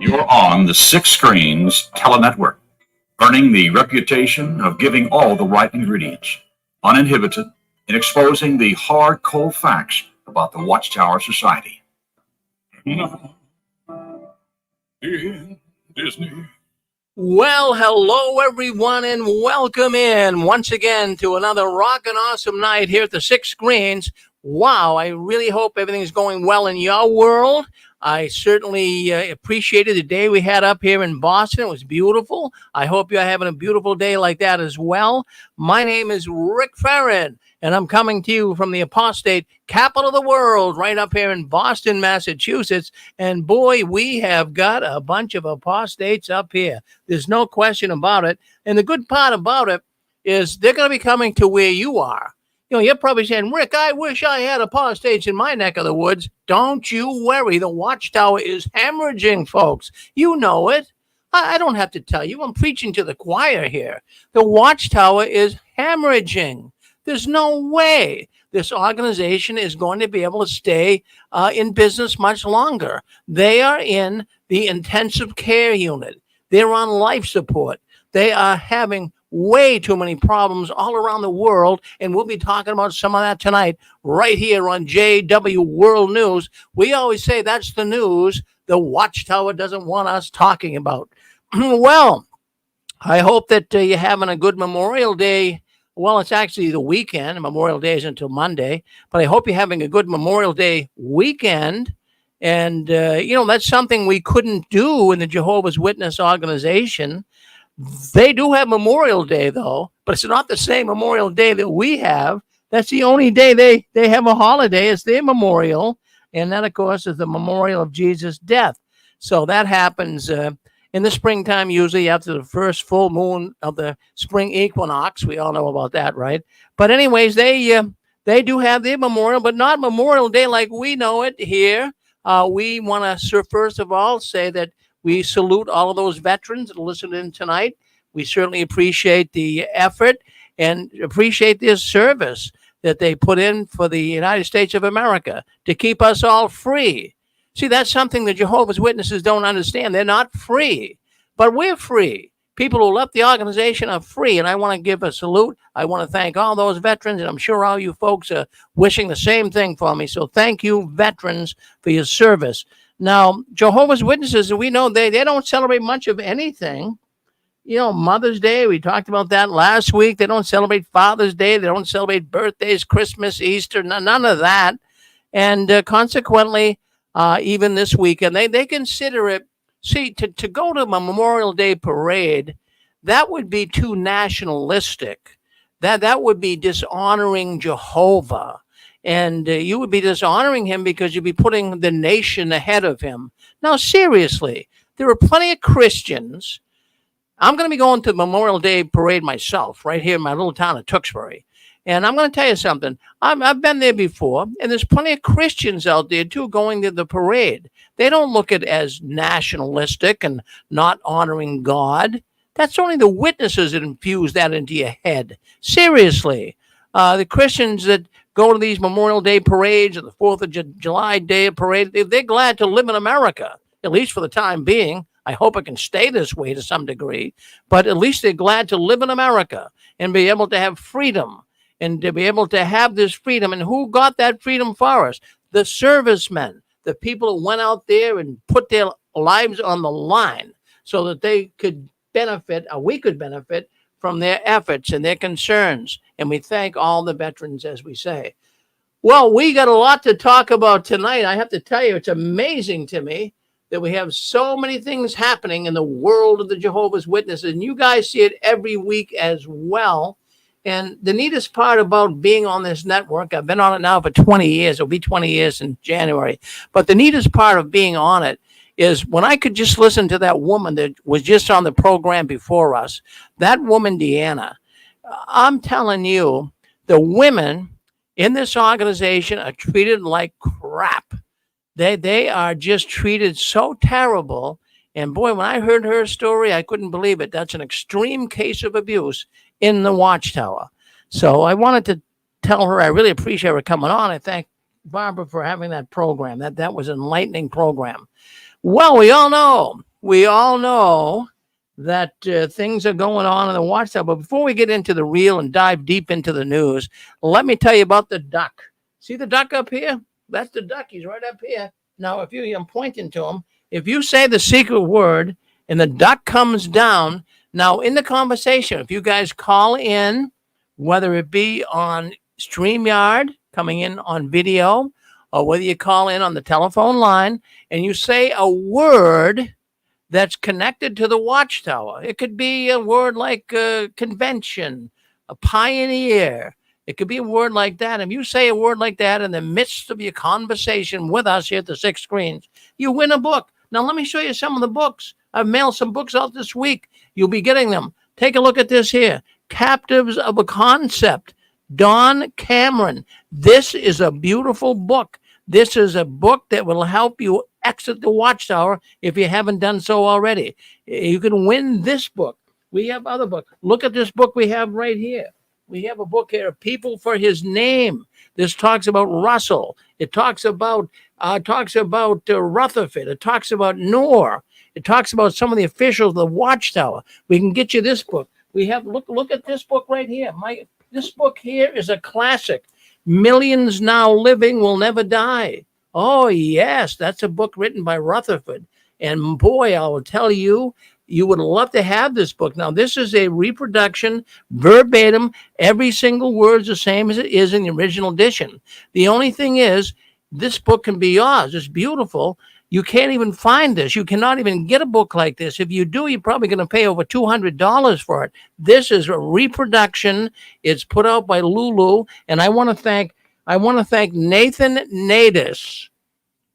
You're on the Six Screens Telenetwork, earning the reputation of giving all the right ingredients, uninhibited, in exposing the hard, cold facts about the Watchtower Society. In Disney. Well, hello, everyone, and welcome in once again to another rockin' awesome night here at the Six Screens. Wow, I really hope everything's going well in your world. I certainly appreciated the day we had up here in Boston. It was beautiful. I hope you're having a beautiful day like that as well. My name is Rick Farron, and I'm coming to you from the apostate capital of the world, right up here in Boston, Massachusetts. And boy, we have got a bunch of apostates up here. There's no question about it. And the good part about it is they're going to be coming to where you are. You know, you're probably saying, Rick, I wish I had apostates in my neck of the woods. Don't you worry. The Watchtower is hemorrhaging, folks. You know it. I don't have to tell you. I'm preaching to the choir here. The Watchtower is hemorrhaging. There's no way this organization is going to be able to stay in business much longer. They are in the intensive care unit. They're on life support. They are having way too many problems all around the world, and we'll be talking about some of that tonight right here on JW World News. We always say that's the news the Watchtower doesn't want us talking about. Well, I hope that you're having a good Memorial Day. Well, it's actually the weekend. Memorial Day is until Monday, but I hope you're having a good Memorial Day weekend. And, that's something we couldn't do in the Jehovah's Witness organization. They do have Memorial Day, though, but it's not the same Memorial Day that we have. That's the only day they have a holiday. It's their memorial. And that, of course, is the memorial of Jesus' death. So that happens in the springtime, usually after the first full moon of the spring equinox. We all know about that, right? But anyways, they do have their memorial, but not Memorial Day like we know it here. We want to, first of all, say that we salute all of those veterans that are listening tonight. We certainly appreciate the effort and appreciate their service that they put in for the United States of America to keep us all free. See, that's something the Jehovah's Witnesses don't understand. They're not free, but we're free. People who left the organization are free, and I want to give a salute. I want to thank all those veterans, and I'm sure all you folks are wishing the same thing for me. So thank you, veterans, for your service. Now, Jehovah's Witnesses, we know they don't celebrate much of anything. You know, Mother's Day, we talked about that last week. They don't celebrate Father's Day. They don't celebrate birthdays, Christmas, Easter, none of that. And consequently, even this weekend, they consider it, to go to a Memorial Day parade, that would be too nationalistic. That would be dishonoring Jehovah. And you would be dishonoring him because you'd be putting the nation ahead of him. Now, seriously, there are plenty of Christians. I'm going to be going to the Memorial Day parade myself right here in my little town of Tewksbury. And I'm going to tell you something. I've been there before, and there's plenty of Christians out there, too, going to the parade. They don't look at it as nationalistic and not honoring God. That's only the witnesses that infuse that into your head. Seriously, the Christians that go to these Memorial Day parades or the 4th of July Day parade, they're glad to live in America, at least for the time being. I hope it can stay this way to some degree, but at least they're glad to live in America and be able to have freedom and to be able to have this freedom. And who got that freedom for us? The servicemen, the people who went out there and put their lives on the line so that they could benefit, or we could benefit from their efforts and their concerns. And we thank all the veterans, as we say. Well, we got a lot to talk about tonight. I have to tell you, it's amazing to me that we have so many things happening in the world of the Jehovah's Witnesses. And you guys see it every week as well. And the neatest part about being on this network, I've been on it now for 20 years. It'll be 20 years in January. But the neatest part of being on it is when I could just listen to that woman that was just on the program before us, that woman, Deanna. I'm telling you, the women in this organization are treated like crap. They are just treated so terrible. And boy, when I heard her story, I couldn't believe it. That's an extreme case of abuse in the Watchtower. So I wanted to tell her I really appreciate her coming on. I thank Barbara for having that program. That was an enlightening program. Well, we all know we all know that things are going on in the Watchtower. But before we get into the real and dive deep into the news, let me tell you about the duck. See the duck up here? That's the duck. He's right up here. Now, I'm pointing to him. If you say the secret word and the duck comes down, now in the conversation, if you guys call in, whether it be on StreamYard, coming in on video, or whether you call in on the telephone line and you say a word that's connected to the Watchtower. It could be a word like convention, a pioneer. It could be a word like that. If you say a word like that in the midst of your conversation with us here at the Six Screens, you win a book. Now, let me show you some of the books. I've mailed some books out this week. You'll be getting them. Take a look at this here. Captives of a Concept. Don Cameron. This is a beautiful book. This is a book that will help you exit the Watchtower if you haven't done so already. You can win this book. We have other books. Look at this book we have right here. We have a book here, People for His Name. This talks about Russell. It talks about Rutherford. It talks about Noor. It talks about some of the officials of the Watchtower. We can get you this book. We have look at this book right here. This book here is a classic. Millions Now Living Will Never Die. Oh, yes, that's a book written by Rutherford. And boy, I will tell you, you would love to have this book. Now, this is a reproduction, verbatim. Every single word is the same as it is in the original edition. The only thing is, this book can be yours. It's beautiful. You can't even find this. You cannot even get a book like this. If you do, you're probably going to pay over $200 for it. This is a reproduction. It's put out by Lulu, and I want to thank Nathan Nadis.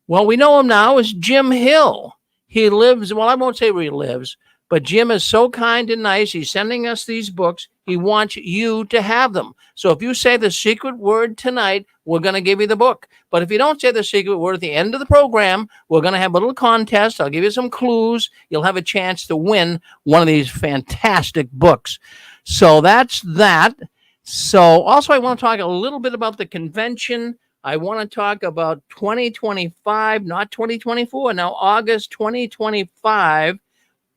Well, we know him now as Jim Hill. He lives, well, I won't say where he lives, but Jim is so kind and nice. He's sending us these books. He wants you to have them. So if you say the secret word tonight, we're going to give you the book. But if you don't say the secret word at the end of the program, we're going to have a little contest. I'll give you some clues. You'll have a chance to win one of these fantastic books. So that's that. So also I want to talk a little bit about the convention. I want to talk about 2025, not 2024. Now, August 2025,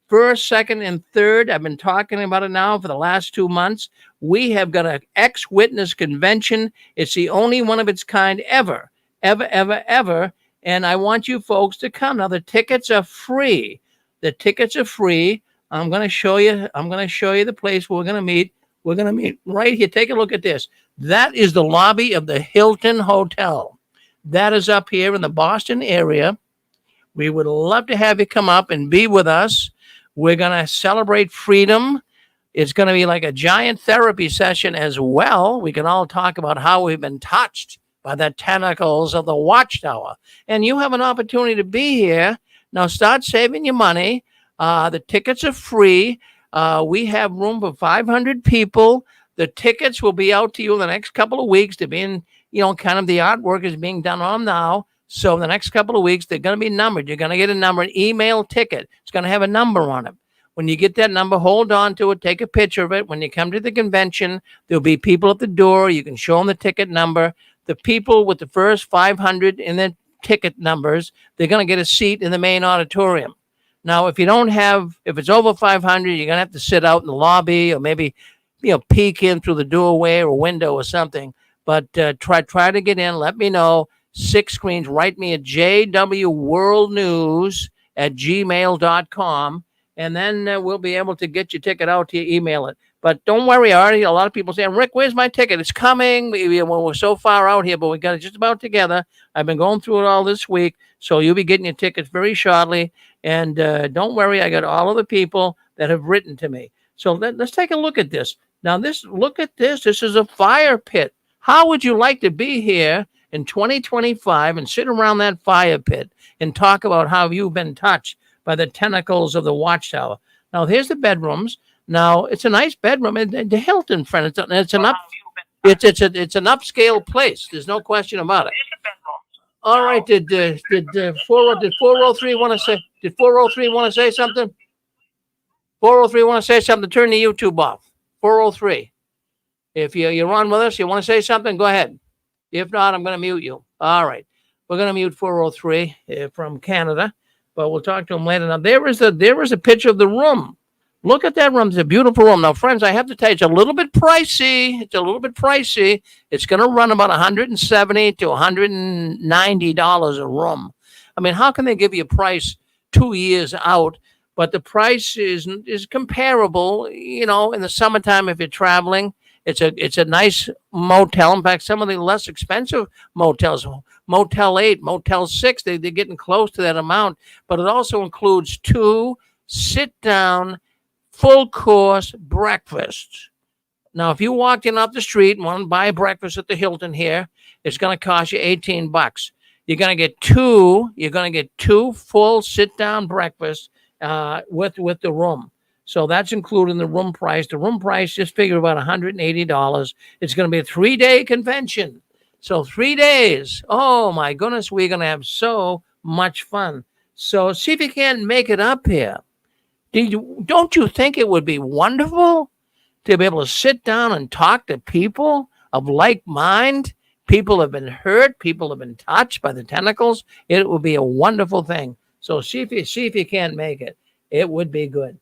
first, second, and third. I've been talking about it now for the last 2 months. We have got an ex-witness convention. It's the only one of its kind ever. And I want you folks to come. Now, the tickets are free. I'm going to show you the place where we're going to meet. We're going to meet right here. Take a look at this. That is the lobby of the Hilton Hotel. That is up here in the Boston area. We would love to have you come up and be with us. We're going to celebrate freedom. It's going to be like a giant therapy session as well. We can all talk about how we've been touched by the tentacles of the Watchtower. And you have an opportunity to be here. Now start saving your money. The tickets are free. We have room for 500 people. The tickets will be out to you in the next couple of weeks. They're being, kind of the artwork is being done on them now. So the next couple of weeks, they're going to be numbered. You're going to get a number, an email ticket. It's going to have a number on it. When you get that number, hold on to it. Take a picture of it. When you come to the convention, there'll be people at the door. You can show them the ticket number. The people with the first 500 in their ticket numbers, they're going to get a seat in the main auditorium. Now, if it's over 500, you're going to have to sit out in the lobby or maybe, peek in through the doorway or window or something. But try to get in. Let me know. Six Screens. Write me at jwworldnews@gmail.com. And then we'll be able to get your ticket out to you. Email it. But don't worry, Artie. A lot of people saying, Rick, where's my ticket? It's coming. We're so far out here, but we got it just about together. I've been going through it all this week. So you'll be getting your tickets very shortly. And don't worry, I got all of the people that have written to me. So let's take a look at this. Now, look at this. This is a fire pit. How would you like to be here in 2025 and sit around that fire pit and talk about how you've been touched by the tentacles of the Watchtower? Now, here's the bedrooms. Now, it's a nice bedroom. And the Hilton, friend, it's an upscale place. There's no question about it. All right. Did 403 want to say? Did 403 want to say something? 403 want to say something? Turn the YouTube off. 403. If you're on with us, you want to say something, go ahead. If not, I'm going to mute you. All right. We're going to mute 403 from Canada. but we'll talk to him later. Now, there is a picture of the room. Look at that room. It's a beautiful room. Now, friends, I have to tell you, it's a little bit pricey. It's going to run about $170 to $190 a room. I mean, how can they give you a price 2 years out? But the price is comparable. You know, in the summertime, if you're traveling, it's a nice motel. In fact, some of the less expensive motels, Motel 8, Motel 6, they're getting close to that amount. But it also includes 2 sit-down, full-course breakfasts. Now, if you walked in off the street and wanted to buy a breakfast at the Hilton here, it's going to cost you $18. You're going to get two full sit-down breakfasts with the room. So that's including the room price. The room price, just figure about $180. It's going to be a 3-day convention. So 3 days. Oh, my goodness, we're going to have so much fun. So see if you can make it up here. Don't you think it would be wonderful to be able to sit down and talk to people of like mind? People have been hurt. People have been touched by the tentacles. It would be a wonderful thing. So see if you can't make it. It would be good.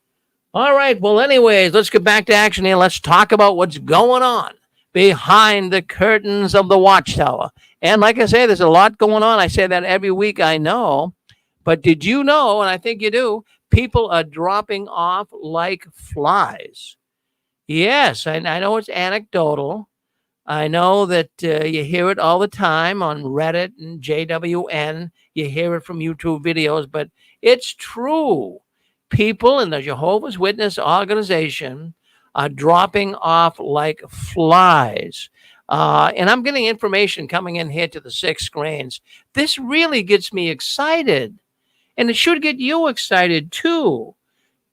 All right. Well, anyways, let's get back to action here. Let's talk about what's going on behind the curtains of the Watchtower. And like I say, there's a lot going on. I say that every week, I know. But did you know, and I think you do, people are dropping off like flies. Yes, I know it's anecdotal. I know that you hear it all the time on Reddit and JWN. You hear it from YouTube videos, but it's true. People in the Jehovah's Witness organization are dropping off like flies. And I'm getting information coming in here to the 6 screens. This really gets me excited. And it should get you excited too,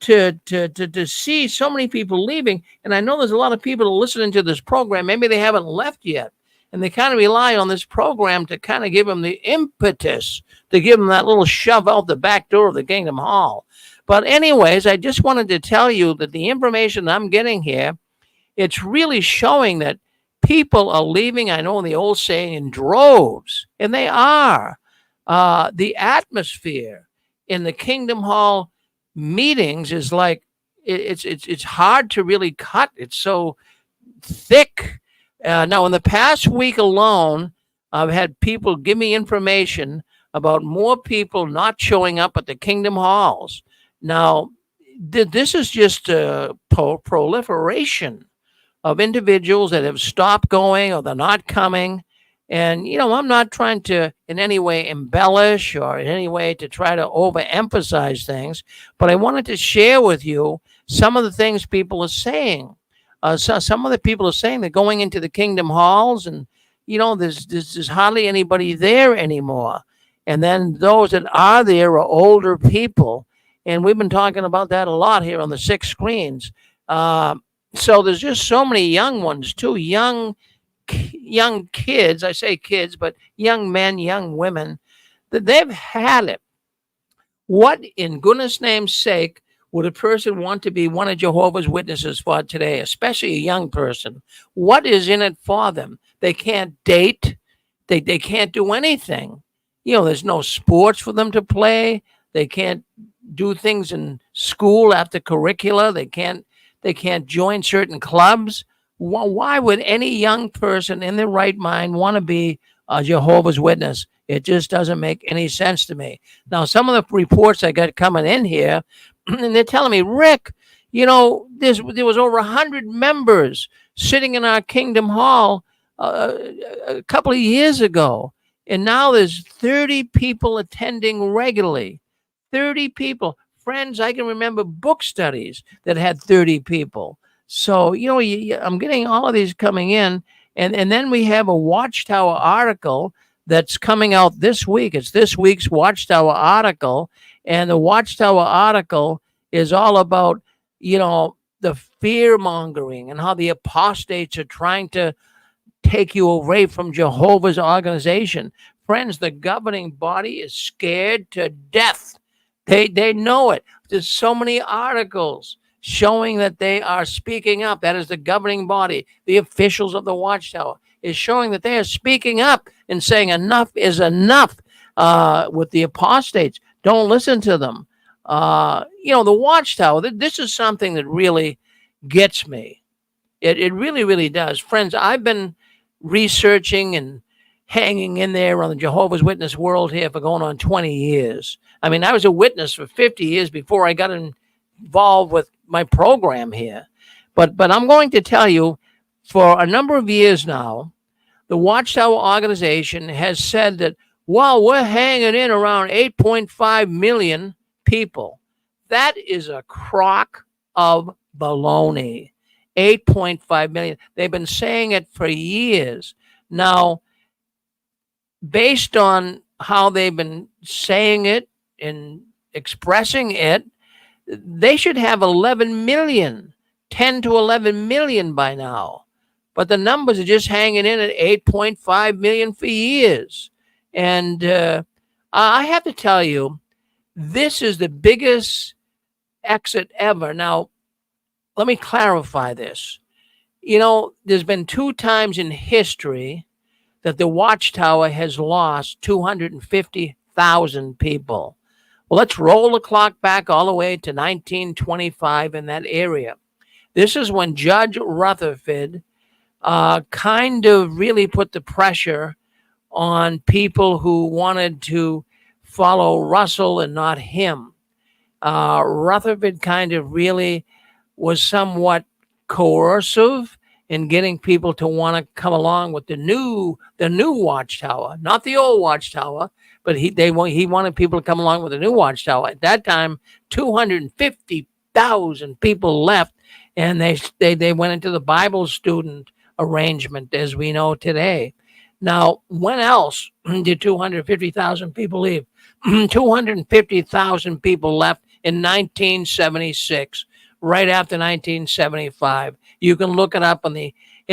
to see so many people leaving. And I know there's a lot of people listening to this program. Maybe they haven't left yet. And they kind of rely on this program to kind of give them the impetus, to give them that little shove out the back door of the Kingdom Hall. But anyways, I just wanted to tell you that the information I'm getting here, it's really showing that people are leaving, I know in the old saying, in droves. And they are. The atmosphere in the Kingdom Hall meetings is like, it's hard to really cut. It's so thick. Now, in the past week alone, I've had people give me information about more people not showing up at the Kingdom Halls. Now, this is just a proliferation of individuals that have stopped going or they're not coming. And, you know, I'm not trying to in any way embellish or in any way to try to overemphasize things, but I wanted to share with you some of the things people are saying. So some of the people are saying they're going into the Kingdom Halls and, you know, there's hardly anybody there anymore. And then those that are there are older people. And we've been talking about that a lot here on the 6 screens. So there's just so many young ones too, young kids. I say kids, but young men, young women, that they've had it. What, in goodness name's sake, would a person want to be one of Jehovah's Witnesses for today, especially a young person? What is in it for them? They can't date. They can't do anything. You know, there's no sports for them to play. They can't do things in school after curricula. They can't join certain clubs. Why would any young person in their right mind want to be a Jehovah's Witness? It just doesn't make any sense to me. Now, some of the reports I got coming in here, and they're telling me, Rick, you know, there was over 100 members sitting in our Kingdom Hall a couple of years ago, and now there's 30 people attending regularly. 30 people. Friends, I can remember book studies that had 30 people. So, you know, I'm getting all of these coming in. And then we have a Watchtower article that's coming out this week. It's this week's Watchtower article. And the Watchtower article is all about, you know, the fear mongering and how the apostates are trying to take you away from Jehovah's organization. Friends, the governing body is scared to death. They know it. There's so many articles showing that they are speaking up. That is the governing body. The officials of the Watchtower is showing that they are speaking up and saying enough is enough with the apostates. Don't listen to them. The Watchtower, this is something that really gets me. It really, really does. Friends, I've been researching and hanging in there on the Jehovah's Witness world here for going on 20 years. I mean, I was a witness for 50 years before I got involved with my program here. But I'm going to tell you, for a number of years now, the Watchtower organization has said that while we're hanging in around 8.5 million people, that is a crock of baloney. 8.5 million. They've been saying it for years. Now, based on how they've been saying it and expressing it, they should have 11 million, 10 to 11 million by now. But the numbers are just hanging in at 8.5 million for years. And I have to tell you, this is the biggest exit ever. Now, let me clarify this. There's been 2 times in history that the Watchtower has lost 250,000 people. Well, let's roll the clock back all the way to 1925 in that area. This is when Judge Rutherford kind of really put the pressure on people who wanted to follow Russell and not him. Rutherford kind of really was somewhat coercive in getting people to want to come along with the new Watchtower, not the old Watchtower, but he wanted people to come along with the new Watchtower. At that time, 250,000 people left, and they went into the Bible student arrangement as we know today. Now, when else did 250,000 people leave? 250,000 people left in 1976, right after 1975. You can look it up in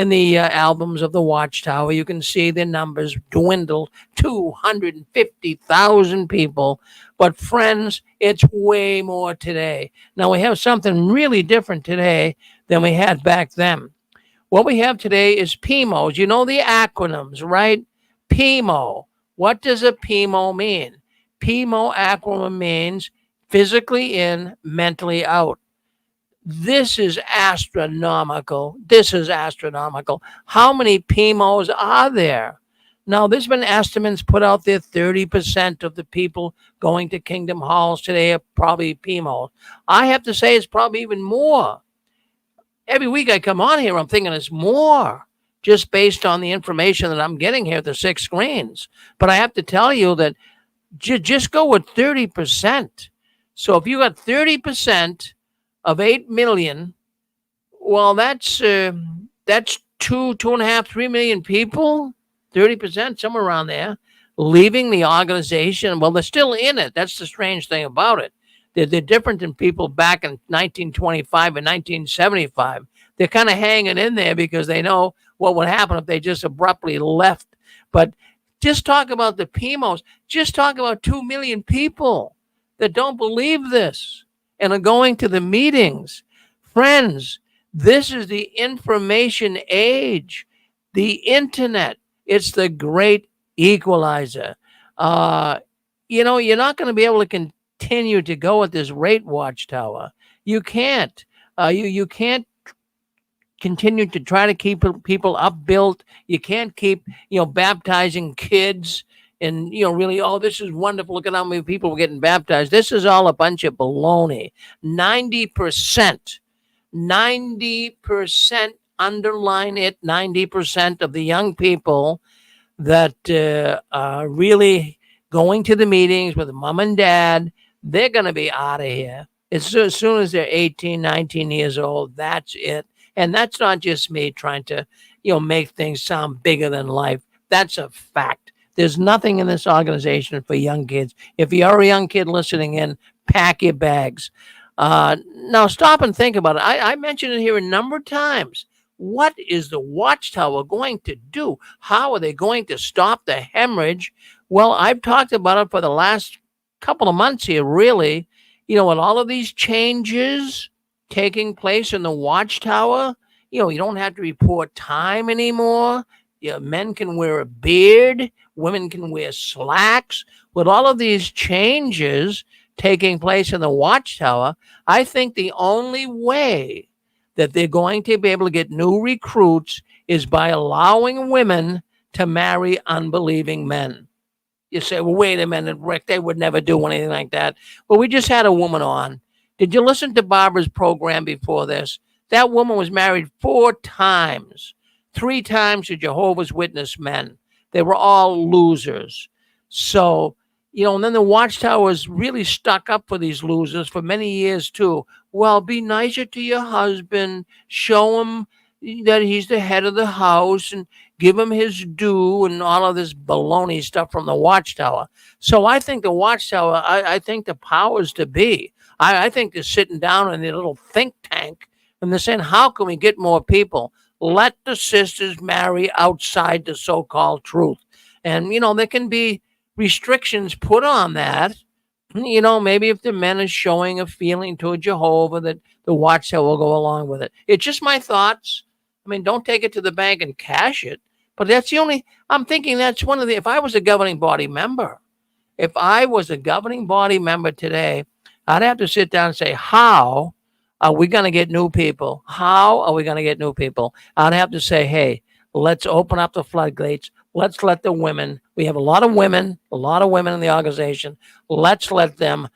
the albums of the Watchtower. You can see the numbers dwindled, 250,000 people. But friends, it's way more today. Now we have something really different today than we had back then. What we have today is PMOs. You know the acronyms, right? PMO. What does a PMO mean? PMO acronym means physically in, mentally out. This is astronomical. How many PMOs are there? Now, there's been estimates put out there, 30% of the people going to Kingdom Halls today are probably PMOs. I have to say it's probably even more. Every week I come on here, I'm thinking it's more, just based on the information that I'm getting here at the 6 screens. But I have to tell you that just go with 30%. So if you got 30% of 8 million, well, that's 2.5, 3 million people, 30%, somewhere around there, leaving the organization. Well, they're still in it. That's the strange thing about it. They're different than people back in 1925 and 1975. They're kind of hanging in there because they know what would happen if they just abruptly left. But just talk about the PMOs. Just talk about 2 million people that don't believe this and are going to the meetings. Friends, this is the information age, the internet. It's the great equalizer. You're not going to be able to continue to go at this rate, Watchtower. You can't. You can't continue to try to keep people upbuilt. You can't keep, baptizing kids and, really, oh, this is wonderful. Look at how many people were getting baptized. This is all a bunch of baloney. 90%, underline it, 90% of the young people that are really going to the meetings with mom and dad, they're going to be out of here. As soon as they're 18, 19 years old, that's it. And that's not just me trying to, make things sound bigger than life. That's a fact. There's nothing in this organization for young kids. If you're a young kid listening in, pack your bags. Now stop and think about it. I mentioned it here a number of times. What is the Watchtower going to do? How are they going to stop the hemorrhage? Well, I've talked about it for the last couple of months here, really. With all of these changes taking place in the Watchtower, you don't have to report time anymore. Men can wear a beard, women can wear slacks. With all of these changes taking place in the Watchtower, I think the only way that they're going to be able to get new recruits is by allowing women to marry unbelieving men. You say, well, wait a minute, Rick, they would never do anything like that. Well, we just had a woman on. Did you listen to Barbara's program before this? That woman was married 4 times, 3 times to Jehovah's Witness men. They were all losers. So, and then the Watchtower was really stuck up for these losers for many years, too. Well, be nicer to your husband, show him that he's the head of the house, and give him his due, and all of this baloney stuff from the Watchtower. So I think the Watchtower, I think the powers to be, I think they're sitting down in their little think tank and they're saying, how can we get more people? Let the sisters marry outside the so-called truth. And, there can be restrictions put on that. Maybe if the men is showing a feeling toward Jehovah, that the Watchtower will go along with it. It's just my thoughts. I mean, don't take it to the bank and cash it. But I'm thinking that's one of if I was a governing body member today, I'd have to sit down and say, how are we going to get new people? How are we going to get new people? I'd have to say, hey, let's open up the floodgates. Let's let the women, we have a lot of women in the organization. Let's let them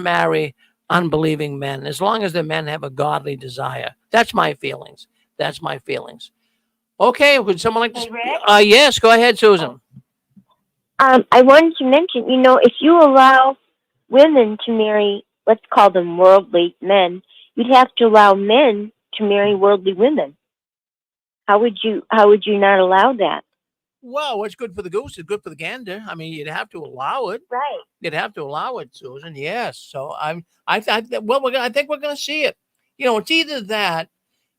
marry unbelieving men, as long as the men have a godly desire. That's my feelings. Okay, would someone like to? Hey, Rick? Yes, go ahead, Susan. I wanted to mention, if you allow women to marry, let's call them worldly men, you'd have to allow men to marry worldly women. How would you not allow that? Well, what's good for the goose is good for the gander. I mean, you'd have to allow it. Right. You'd have to allow it, Susan. Yes. So I think we're going to see it. It's either that,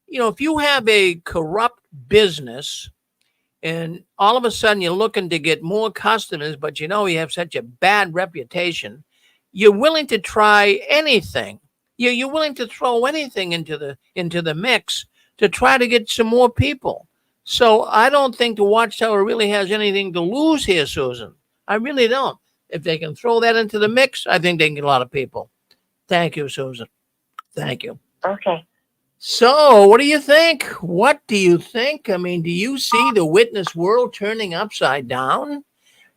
if you have a corrupt business and all of a sudden you're looking to get more customers, but you have such a bad reputation, you're willing to try anything. You're willing to throw anything into the mix to try to get some more people. So I don't think the Watchtower really has anything to lose here, Susan. I really don't. If they can throw that into the mix, I think they can get a lot of people. Thank you, Susan. Thank you. Okay. So what do you think? I mean, do you see the witness world turning upside down?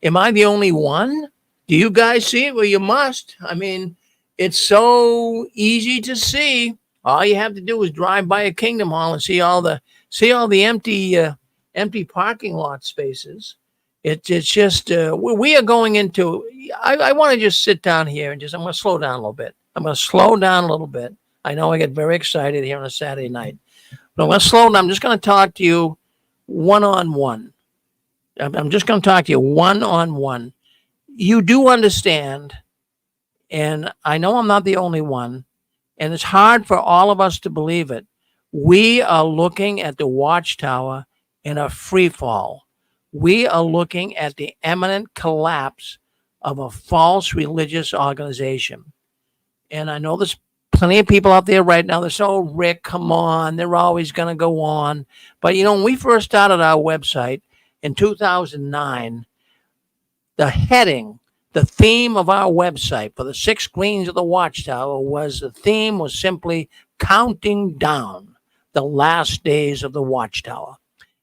Am I the only one? Do you guys see it? Well, you must. I mean, it's so easy to see. All you have to do is drive by a Kingdom Hall and see all the empty parking lot spaces. It's just we are going into. I want to just sit down here and I'm going to slow down a little bit. I know I get very excited here on a Saturday night, but I'm going to slow down. I'm just going to talk to you one-on-one. I'm just going to talk to you one-on-one. You do understand, and I know I'm not the only one, and it's hard for all of us to believe it. We are looking at the Watchtower in a free fall. We are looking at the imminent collapse of a false religious organization. And I know there's plenty of people out there right now that say, oh, Rick, come on, they're always going to go on. But, when we first started our website in 2009, the theme of our website for the 6 screens of the Watchtower was simply counting down the last days of the Watchtower.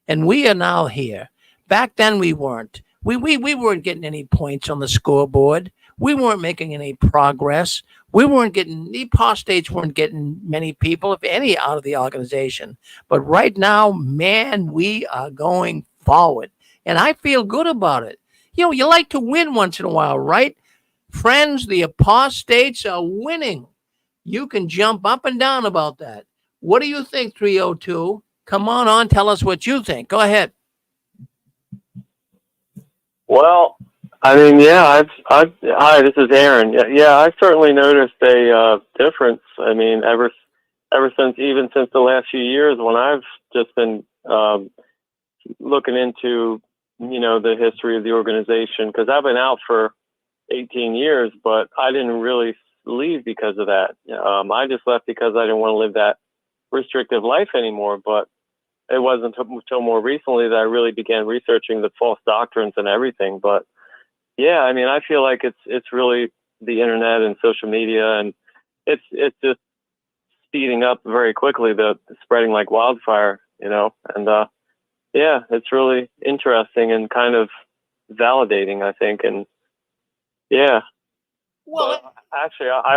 And we are now here. Back then we weren't. We weren't getting any points on the scoreboard. We weren't making any progress. The apostates weren't getting many people, if any, out of the organization. But right now, man, we are going forward. And I feel good about it. You like to win once in a while, right? Friends, the apostates are winning. You can jump up and down about that. What do you think, 302? Come on, tell us what you think. Go ahead. Well, I mean, yeah, hi, this is Aaron. Yeah, I've certainly noticed a difference. I mean, ever since the last few years when I've just been looking into, the history of the organization, because I've been out for 18 years, but I didn't really leave because of that. I just left because I didn't want to live that restrictive life anymore. But it wasn't until more recently that I really began researching the false doctrines and everything. But yeah, I mean, I feel like it's really the internet and social media, and it's just speeding up very quickly, the spreading like wildfire, you know. And yeah, it's really interesting and kind of validating, I think. And yeah, Well, but actually, I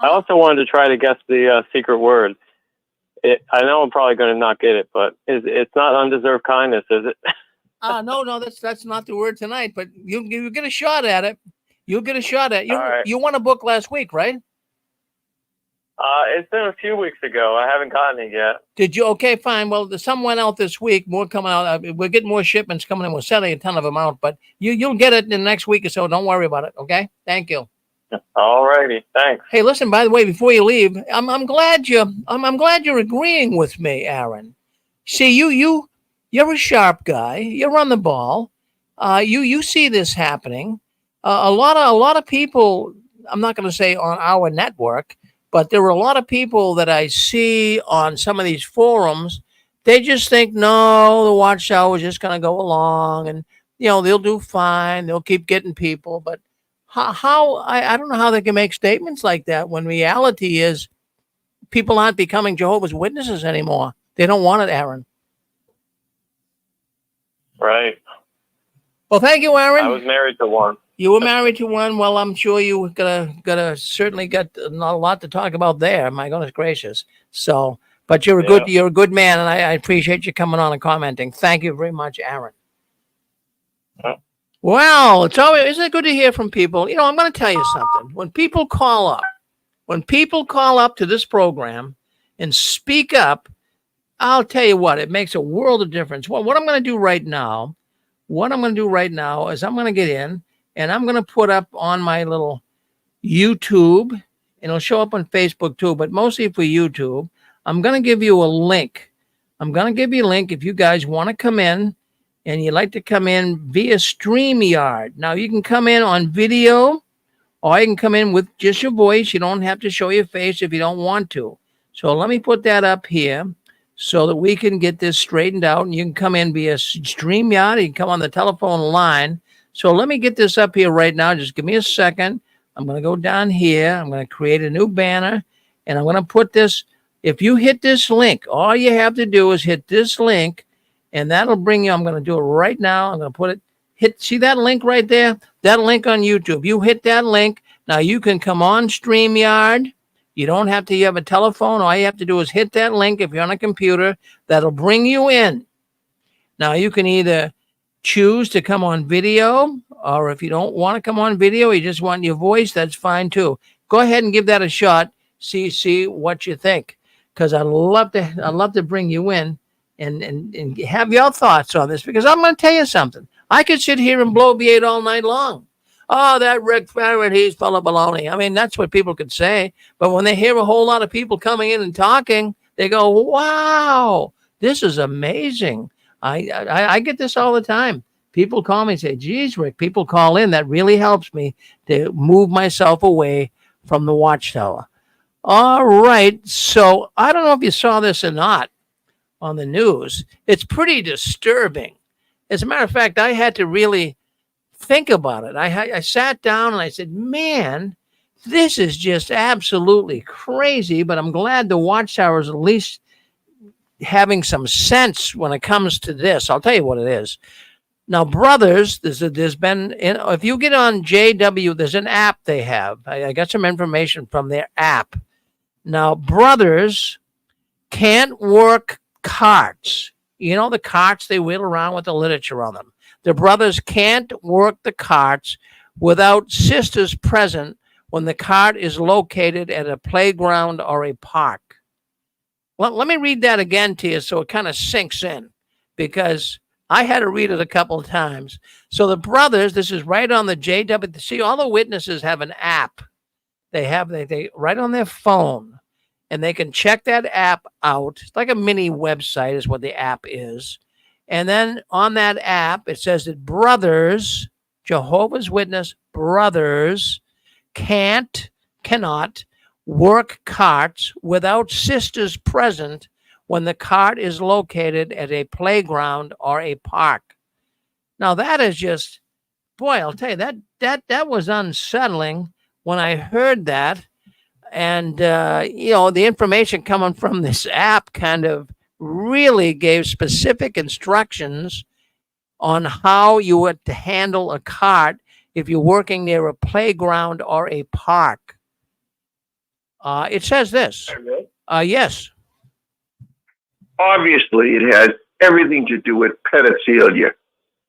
also wanted to try to guess the secret word. I know I'm probably going to not get it, but it's not undeserved kindness, is it? no, that's not the word tonight. But you get a shot at it. You'll get a shot at it. All right. You won a book last week, right? It's been a few weeks ago. I haven't gotten it yet. Did you? Okay, fine. Well, some went out this week. More coming out. We're getting more shipments coming in. We're sending a ton of them out, but you'll get it in the next week or so. Don't worry about it. Okay. Thank you. All righty. Thanks. Hey, listen. By the way, before you leave, I'm glad you're agreeing with me, Aaron. See, you're a sharp guy. You're on the ball. You see this happening. A lot of people. I'm not going to say on our network, but there are a lot of people that I see on some of these forums. They just think, no, the Watchtower is just going to go along, and they'll do fine. They'll keep getting people, but I don't know how they can make statements like that when reality is people aren't becoming Jehovah's Witnesses anymore. They don't want it, Aaron. Right. Well, thank you, Aaron. I was married to one. You were married to one. Well, I'm sure you gotta certainly got a lot to talk about there. My goodness gracious. So, but you're a good man, and I appreciate you coming on and commenting. Thank you very much, Aaron. Well, isn't it good to hear from people? I'm going to tell you something. When people call up to this program and speak up, I'll tell you what, it makes a world of difference. Well, what I'm going to do right now is I'm going to get in and I'm going to put up on my little YouTube, and it'll show up on Facebook too, but mostly for YouTube. I'm going to give you a link. If you guys want to come in and you'd like to come in via StreamYard. Now, you can come in on video, or you can come in with just your voice. You don't have to show your face if you don't want to. So let me put that up here so that we can get this straightened out, and you can come in via StreamYard. You can come on the telephone line. So let me get this up here right now. Just give me a second. I'm going to go down here. I'm going to create a new banner, and I'm going to put this. If you hit this link, all you have to do is hit this link, and that'll bring you. I'm going to do it right now. I'm going to put it. See that link right there? That link on YouTube. You hit that link. Now you can come on StreamYard. You don't have to. You have a telephone. All you have to do is hit that link if you're on a computer. That'll bring you in. Now you can either choose to come on video, or if you don't want to come on video, you just want your voice, that's fine too. Go ahead and give that a shot. See what you think, because I'd love to bring you in and have your thoughts on this, because I'm going to tell you something. I could sit here and bloviate all night long. Oh, that Rick Farron, he's full of baloney. I mean, that's what people could say. But when they hear a whole lot of people coming in and talking, they go, wow, this is amazing. I get this all the time. People call me and say, geez, Rick, people call in. That really helps me to move myself away from the Watchtower. All right. So I don't know if you saw this or not on the news. It's pretty disturbing. As a matter of fact, I had to really think about it. I sat down and I said, man, this is just absolutely crazy, but I'm glad the Watchtower is at least having some sense when it comes to this. I'll tell you what it is. Now, brothers, there's been, if you get on JW, there's an app they have. I got some information from their app. Now, brothers can't work carts. You know, the carts they wheel around with the literature on them. The brothers can't work the carts without sisters present when the cart is located at a playground or a park. Well, let me read that again to you so it kind of sinks in, because I had to read it a couple of times. So the brothers, this is right on the JW. See, all the witnesses have an app. They right on their phone, and they can check that app out. It's like a mini website is what the app is. And then on that app, it says that brothers, Jehovah's Witness brothers, cannot work carts without sisters present when the cart is located at a playground or a park. Now that is just, boy, I'll tell you, that was unsettling when I heard that. And the information coming from this app kind of really gave specific instructions on how you would to handle a cart if you're working near a playground or a park. It says this. Yes. Obviously, it has everything to do with pedophilia.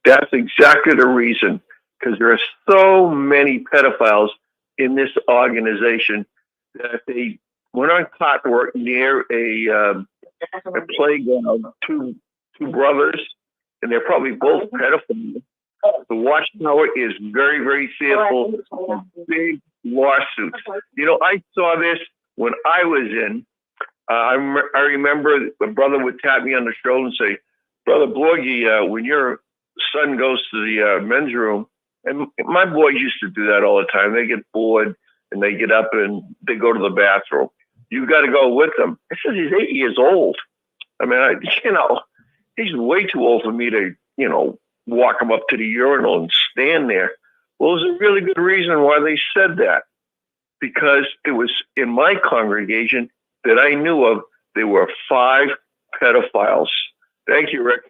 That's exactly the reason, because there are so many pedophiles in this organization that they went on cot work near a playground. Two brothers, and they're probably both pedophiles. The Watchtower is very, very fearful of big lawsuits. I saw this when I was in. I remember a brother would tap me on the shoulder and say, "Brother Borgie, when your son goes to the men's room," and my boys used to do that all the time. They get bored and they get up and they go to the bathroom. You got to go with them. I said, he's 8 years old. I mean, he's way too old for me to, walk him up to the urinal and stand there. Well, there's a really good reason why they said that, because it was in my congregation that I knew of, there were 5 pedophiles. Thank you, Rick.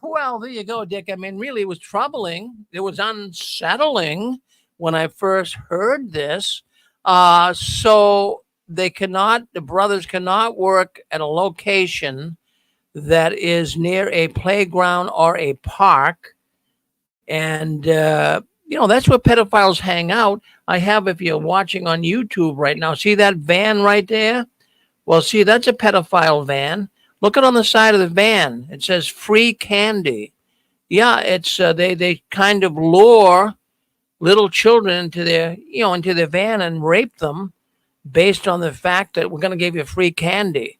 Well, there you go, Dick. I mean, really, it was troubling. It was unsettling when I first heard this. So the brothers cannot work at a location that is near a playground or a park. And, that's where pedophiles hang out. I have, if you're watching on YouTube right now, see that van right there? Well, see, that's a pedophile van. Look at on the side of the van. It says free candy. Yeah, it's they kind of lure little children into their van and rape them based on the fact that we're going to give you free candy.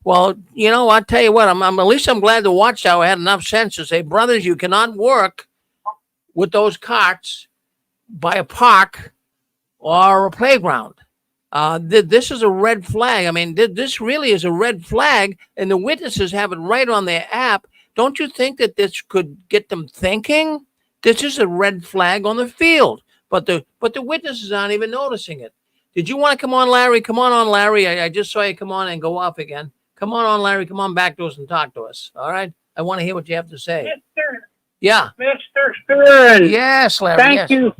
Well, I'll tell you what, at least I'm glad the Watchtower had enough sense to say, brothers, you cannot work with those carts by a park or a playground. This is a red flag. I mean, this really is a red flag, and the witnesses have it right on their app. Don't you think that this could get them thinking? This is a red flag on the field, but the witnesses aren't even noticing it. Did you want to come on, Larry? Come on, Larry. I just saw you come on and go off again. Come on, Larry. Come on back to us and talk to us. All right? I want to hear what you have to say. Yeah. Mr. Stern. Yes, Larry. Thank you.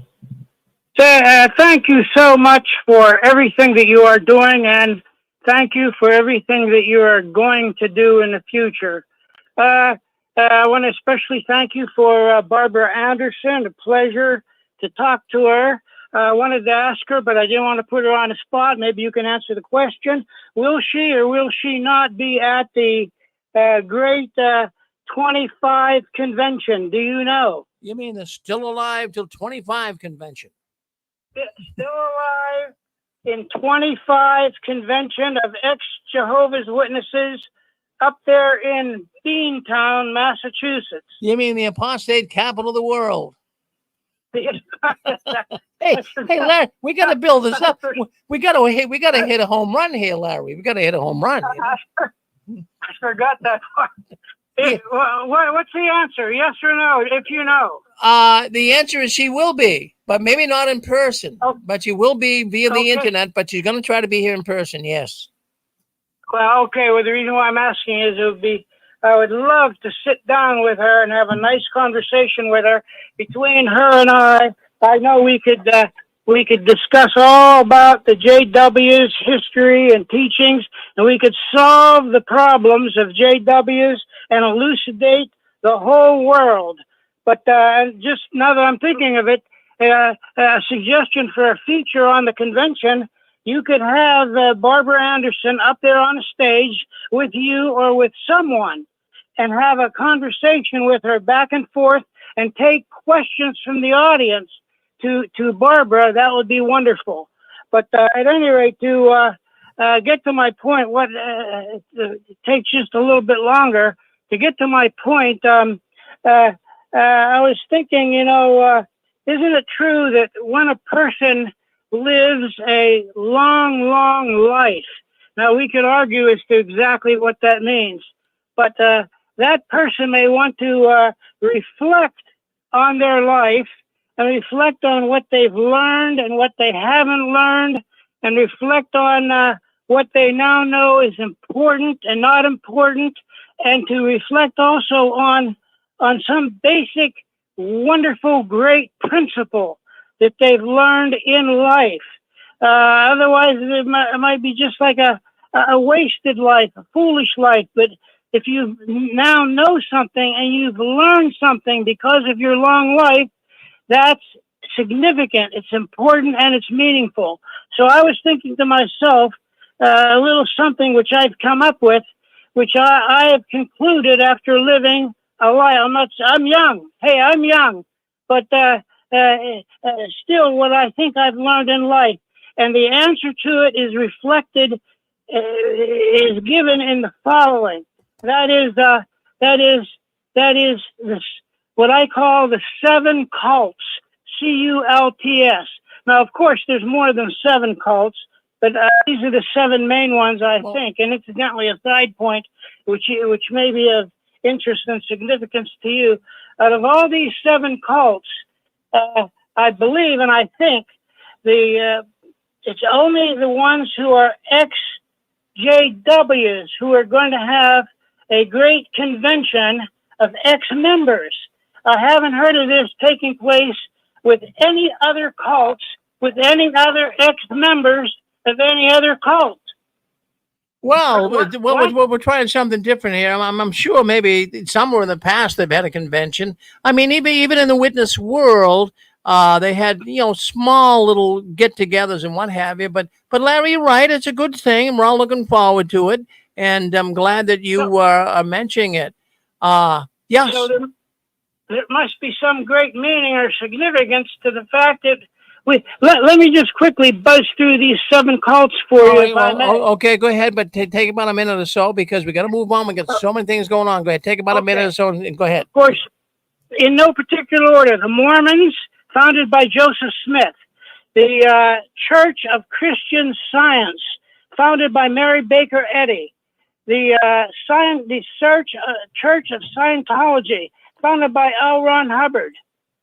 Thank you so much for everything that you are doing, and thank you for everything that you are going to do in the future. I want to especially thank you for Barbara Anderson. A pleasure to talk to her. I wanted to ask her, but I didn't want to put her on the spot. Maybe you can answer the question. Will she or will she not be at the great 25 convention? Do you know? You mean the Still Alive Till 25 convention? Still Alive in 25 convention of ex-Jehovah's Witnesses up there in Beantown, Massachusetts. You mean the apostate capital of the world? Hey, Larry, we got to build this up. We got to hit a home run here, Larry. We got to hit a home run. I forgot that part. What's the answer? Yes or no? If you know. The answer is she will be, but maybe not in person. Oh. But she will be via the internet. But she's going to try to be here in person. Yes. Well, okay. Well, the reason why I'm asking is I would love to sit down with her and have a nice conversation with her. Between her and I know we could discuss all about the JW's history and teachings, and we could solve the problems of JW's and elucidate the whole world. But just now that I'm thinking of it, a suggestion for a feature on the convention, you could have Barbara Anderson up there on a stage with you or with someone and have a conversation with her back and forth and take questions from the audience to Barbara. That would be wonderful. But at any rate, to get to my point, it takes just a little bit longer. To get to my point, I was thinking, isn't it true that when a person lives a long, long life, Now, we could argue as to exactly what that means, but that person may want to reflect on their life and reflect on what they've learned and what they haven't learned, and reflect on what they now know is important and not important, and to reflect also on some basic, wonderful, great principle that they've learned in life. Otherwise, it might be just like a wasted life, a foolish life. But if you now know something and you've learned something because of your long life, that's significant, it's important, and it's meaningful. So I was thinking to myself, a little something which I've come up with, which I have concluded after living a life. I'm young. Hey, I'm young. But still, what I think I've learned in life, and the answer to it is reflected, is given in the following. That is this, what I call the 7 cults, C-U-L-T-S. Now, of course, there's more than 7 cults, but these are the 7 main ones, I think. And incidentally, a side point, which may be of interest and significance to you. Out of all these 7 cults, I believe and I think it's only the ones who are ex-JWs who are going to have a great convention of ex-members. I haven't heard of this taking place with any other cults, with any other ex-members of any other cult. Well, we're trying something different here. I'm sure maybe somewhere in the past they've had a convention. I mean, even in the witness world, they had small little get-togethers and what have you. But Larry, you're right. It's a good thing, and we're all looking forward to it. And I'm glad that you are mentioning it. Yes. So there must be some great meaning or significance to the fact that let me just quickly buzz through these 7 cults for you. Okay, go ahead, but take about a minute or so because we got to move on. We got so many things going on. Go ahead, take about a minute or so, and go ahead. Of course, in no particular order: the Mormons, founded by Joseph Smith; the Church of Christian Science, founded by Mary Baker Eddy; the Church of Scientology, founded by L. Ron Hubbard;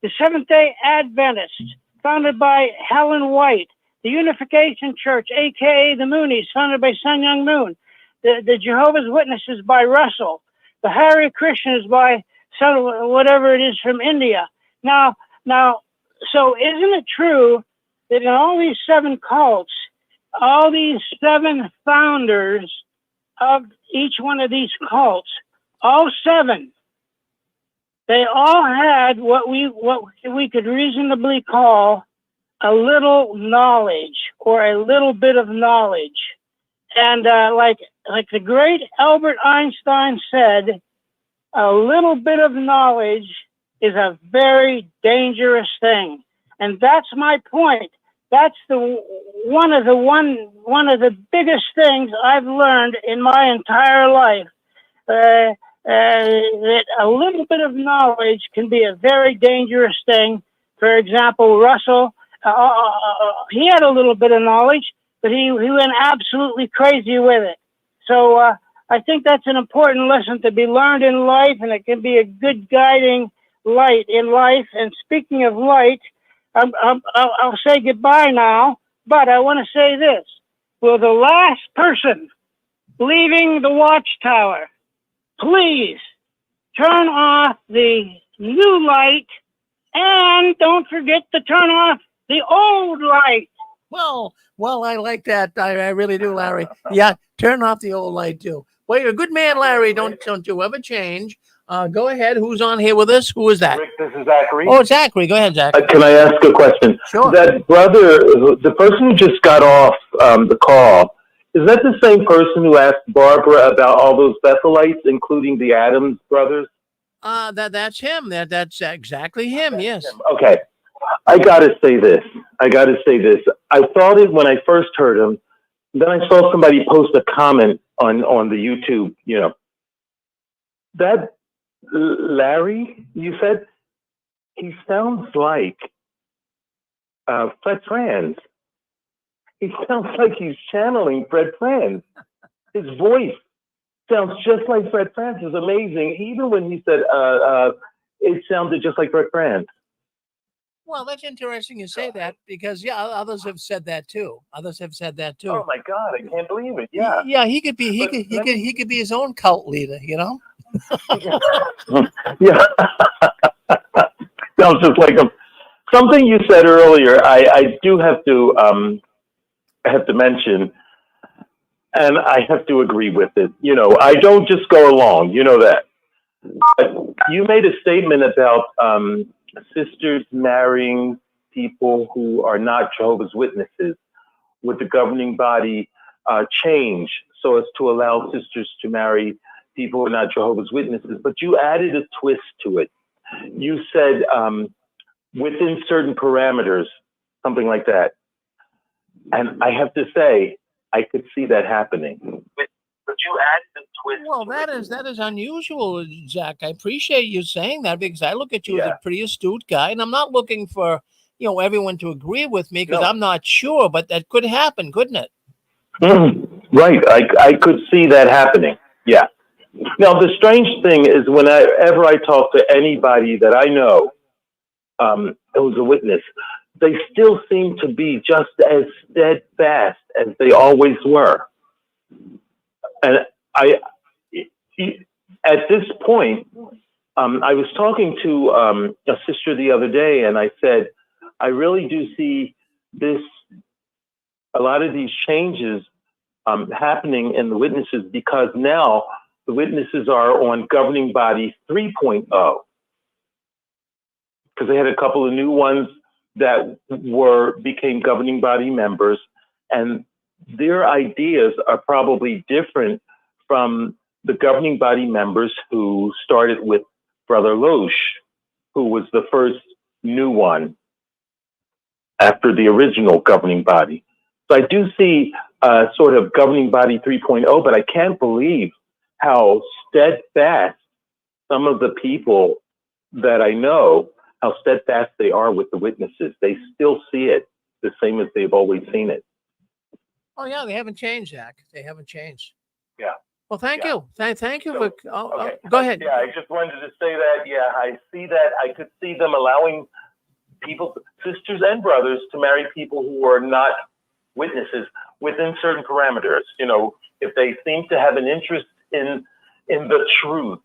the Seventh-day Adventists, founded by Helen White; the Unification Church, a.k.a. the Moonies, founded by Sun Myung Moon; the Jehovah's Witnesses by Russell; the Hare Krishnas by whatever it is from India. Now, so isn't it true that in all these 7 cults, all these 7 founders of each one of these cults, all 7, they all had what we could reasonably call a little knowledge, or a little bit of knowledge. And like the great Albert Einstein said, a little bit of knowledge is a very dangerous thing. And that's my point. That's one of the biggest things I've learned in my entire life. That a little bit of knowledge can be a very dangerous thing. For example, Russell, he had a little bit of knowledge, but he went absolutely crazy with it. So I think that's an important lesson to be learned in life, and it can be a good guiding light in life. And speaking of light, I'll say goodbye now, but I want to say this. Will the last person leaving the Watchtower please turn off the new light, and don't forget to turn off the old light. Well, I like that. I really do, Larry. Yeah, turn off the old light too. Well, you're a good man, Larry. Don't you ever change. Go ahead. Who's on here with us? Who is that? Rick, this is Zachary. Oh, Zachary. Go ahead, Zach. Can I ask a question? Sure. That brother, the person who just got off the call, is that the same person who asked Barbara about all those Bethelites, including the Adams brothers? That's him. That's exactly him. Yes. Okay. I gotta say this. I thought it when I first heard him. Then I saw somebody post a comment on the YouTube. That Larry, you said, he sounds like Fred Trans. He sounds like he's channeling Fred Franz. His voice sounds just like Fred Franz. It's amazing. Even when he said, it sounded just like Fred Franz. Well, that's interesting you say that because others have said that too. Others have said that too. Oh my God, I can't believe it. Yeah. Yeah, he could be. But let me- He could be his own cult leader. You know. Yeah. Sounds just like him. Something you said earlier, I do have to mention, and I have to agree with it. You know, I don't just go along. You know that. But you made a statement about sisters marrying people who are not Jehovah's Witnesses. Would the governing body change so as to allow sisters to marry people who are not Jehovah's Witnesses? But you added a twist to it. You said within certain parameters, something like that. And I have to say, I could see that happening. But you added a twist. Well, that is unusual, Zach. I appreciate you saying that because I look at you as a pretty astute guy, and I'm not looking for everyone to agree with me because I'm not sure, but that could happen, couldn't it? Right. I could see that happening. Yeah. Now, the strange thing is whenever I talk to anybody that I know who's a witness, they still seem to be just as steadfast as they always were. And at this point, I was talking to a sister the other day, and I said, I really do see a lot of these changes happening in the witnesses because now the witnesses are on governing body 3.0 because they had a couple of new ones that became governing body members, and their ideas are probably different from the governing body members who started with Brother Loesch, who was the first new one after the original governing body. So I do see sort of governing body 3.0, but I can't believe how steadfast some of the people that I know, how steadfast they are with the witnesses. They still see it the same as they've always seen it. Oh yeah, they haven't changed, Zach. They haven't changed. Yeah. Well, thank you. Thank you So, for. Go ahead. Yeah, I just wanted to say that. Yeah, I see that. I could see them allowing people, sisters and brothers, to marry people who are not witnesses within certain parameters. You know, if they seem to have an interest in the truth,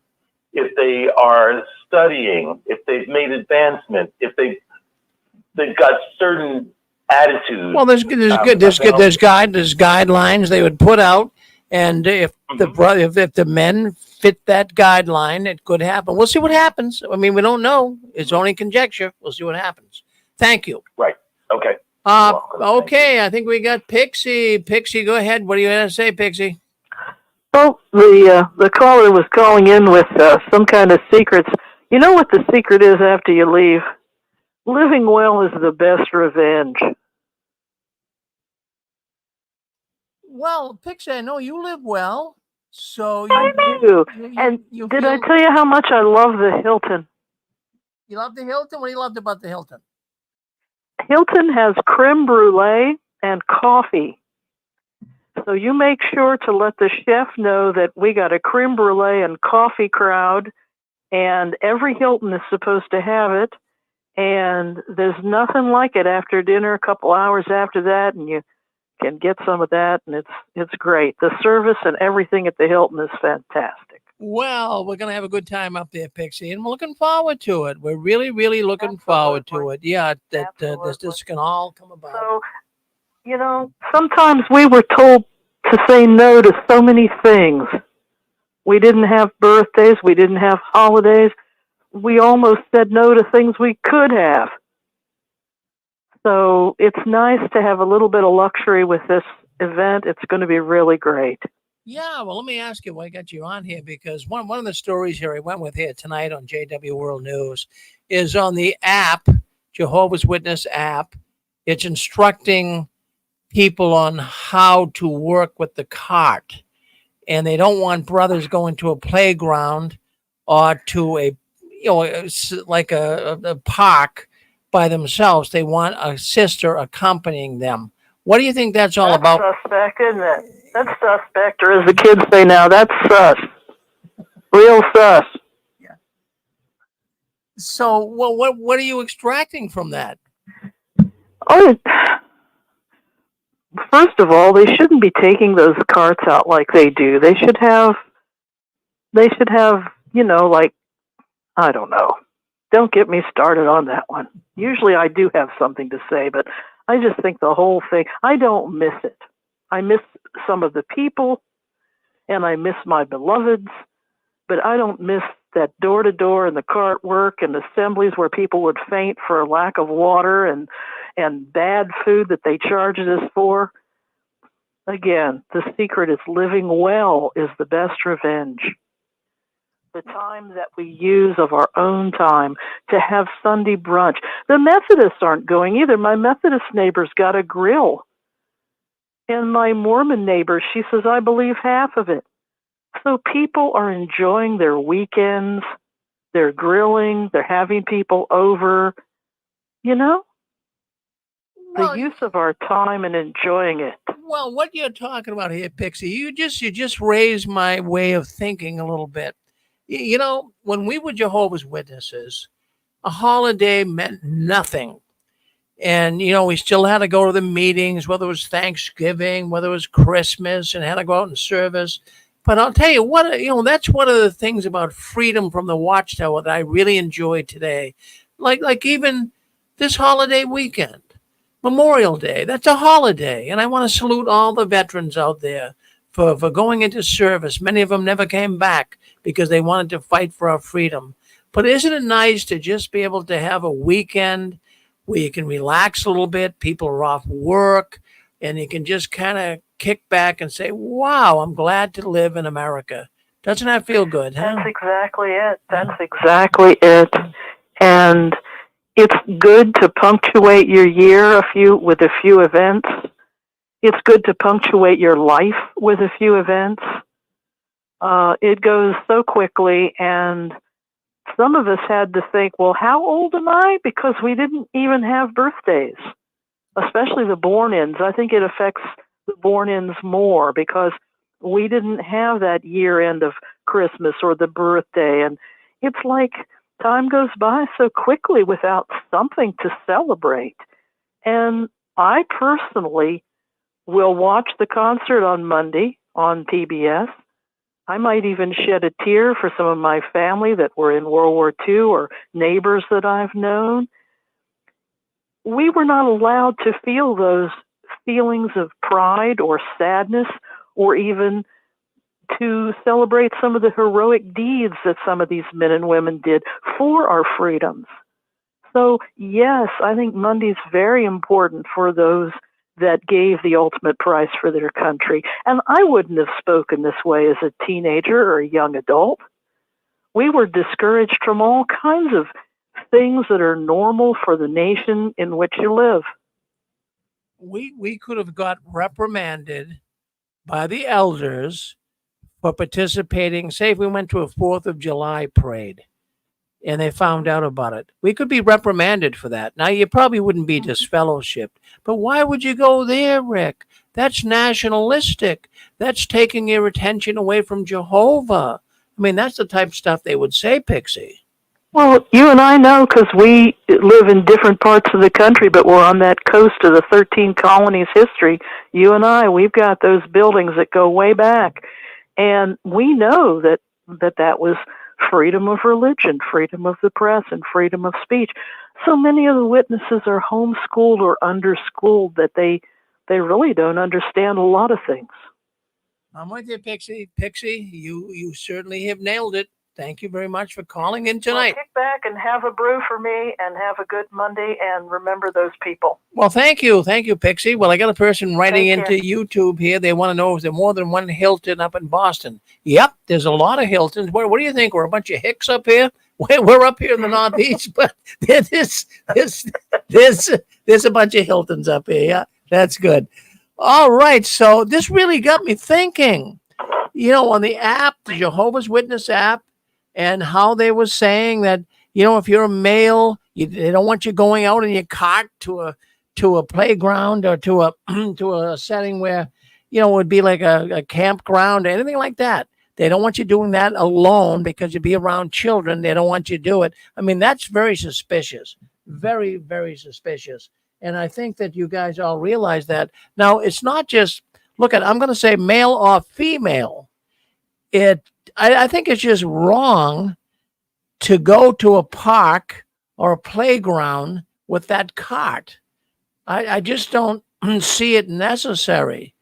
if they are studying, if they've made advancement, if they've got certain attitudes. Well, there's guidelines they would put out, and if the men fit that guideline, it could happen. We'll see what happens. I mean, we don't know. It's only conjecture. We'll see what happens. Thank you. Right. Okay. Okay. I think we got Pixie. Pixie, go ahead. What do you have to say, Pixie? Well, the caller was calling in with some kind of secrets. You know what the secret is after you leave? Living well is the best revenge. Well, Pixie, I know you live well, so I do. Did I tell you how much I love the Hilton? You love the Hilton? What do you love about the Hilton? Hilton has creme brulee and coffee. So you make sure to let the chef know that we got a creme brulee and coffee crowd, and every Hilton is supposed to have it. And there's nothing like it after dinner, a couple hours after that, and you can get some of that, and it's great. The service and everything at the Hilton is fantastic. Well, we're going to have a good time up there, Pixie, and we're looking forward to it. We're really, really looking forward to it. Yeah, that this can all come about. So, you know, sometimes we were told to say no to so many things. We didn't have birthdays. We didn't have holidays. We almost said no to things we could have. So it's nice to have a little bit of luxury with this event. It's going to be really great. Yeah, well, let me ask you why I got you on here, because one of the stories here I went with here tonight on JW World News is on the app, Jehovah's Witness app. It's instructing people on how to work with the cart, and they don't want brothers going to a playground or to a like a park by themselves. They want a sister accompanying them What do you think that's all about? Suspect, isn't it? That's suspect, or as the kids say now, that's sus. Real sus. So, well, what are you extracting from that? Oh, first of all, they shouldn't be taking those carts out like they do. They should have, like, I don't know. Don't get me started on that one. Usually I do have something to say, but I just think the whole thing, I don't miss it. I miss some of the people, and I miss my beloveds, but I don't miss that door-to-door and the cart work and assemblies where people would faint for lack of water and bad food that they charged us for. Again, the secret is living well is the best revenge. The time that we use of our own time to have Sunday brunch. The Methodists aren't going either. My Methodist neighbor's got a grill. And my Mormon neighbor, she says, I believe half of it. So people are enjoying their weekends. They're grilling. They're having people over. The use of our time and enjoying it. Well, what you're talking about here, Pixie, you just raised my way of thinking a little bit. When we were Jehovah's Witnesses, a holiday meant nothing. And, we still had to go to the meetings, whether it was Thanksgiving, whether it was Christmas, and had to go out in service. But I'll tell you what, that's one of the things about freedom from the Watchtower that I really enjoyed today. Like even this holiday weekend, Memorial Day, that's a holiday. And I want to salute all the veterans out there for going into service. Many of them never came back because they wanted to fight for our freedom. But isn't it nice to just be able to have a weekend where you can relax a little bit, people are off work, and you can just kind of kick back and say, wow, I'm glad to live in America. Doesn't that feel good, huh? That's exactly it. That's exactly it. And it's good to punctuate your year with a few events. It's good to punctuate your life with a few events. It goes so quickly, and some of us had to think, well, how old am I? Because we didn't even have birthdays, especially the born-ins. I think it affects the born-ins more because we didn't have that year end of Christmas or the birthday. And it's like time goes by so quickly without something to celebrate. And I personally will watch the concert on Monday on PBS. I might even shed a tear for some of my family that were in World War II or neighbors that I've known. We were not allowed to feel those feelings of pride or sadness or even to celebrate some of the heroic deeds that some of these men and women did for our freedoms. So, yes, I think Monday's very important for those that gave the ultimate price for their country. And I wouldn't have spoken this way as a teenager or a young adult. We were discouraged from all kinds of things that are normal for the nation in which you live. We could have got reprimanded by the elders for participating. Say if we went to a 4th of July parade and they found out about it, we could be reprimanded for that. Now, you probably wouldn't be disfellowshipped, but why would you go there, Rick? That's nationalistic. That's taking your attention away from Jehovah. I mean, that's the type of stuff they would say, Pixie. Well, you and I know because we live in different parts of the country, but we're on that coast of the 13 colonies history. You and I, we've got those buildings that go way back. And we know that was freedom of religion, freedom of the press, and freedom of speech. So many of the witnesses are homeschooled or underschooled that they really don't understand a lot of things. I'm with you, Pixie. Pixie, you certainly have nailed it. Thank you very much for calling in tonight. Well, kick back and have a brew for me and have a good Monday and remember those people. Well, thank you. Thank you, Pixie. Well, I got a person writing into YouTube here. They want to know if there's more than one Hilton up in Boston. Yep, there's a lot of Hiltons. What do you think? We're a bunch of hicks up here? We're up here in the Northeast, but there's a bunch of Hiltons up here. Yeah, that's good. All right, so this really got me thinking. On the app, the Jehovah's Witness app, and how they were saying that, if you're a male, they don't want you going out in your cart to to a playground or to a to a setting where it would be like a campground or anything like that. They don't want you doing that alone because you'd be around children. They don't want you to do it. I mean, that's very suspicious. Very, very suspicious. And I think that you guys all realize that. Now, it's not just look at I'm going to say male or female. I think it's just wrong to go to a park or a playground with that cart. I just don't see it necessary.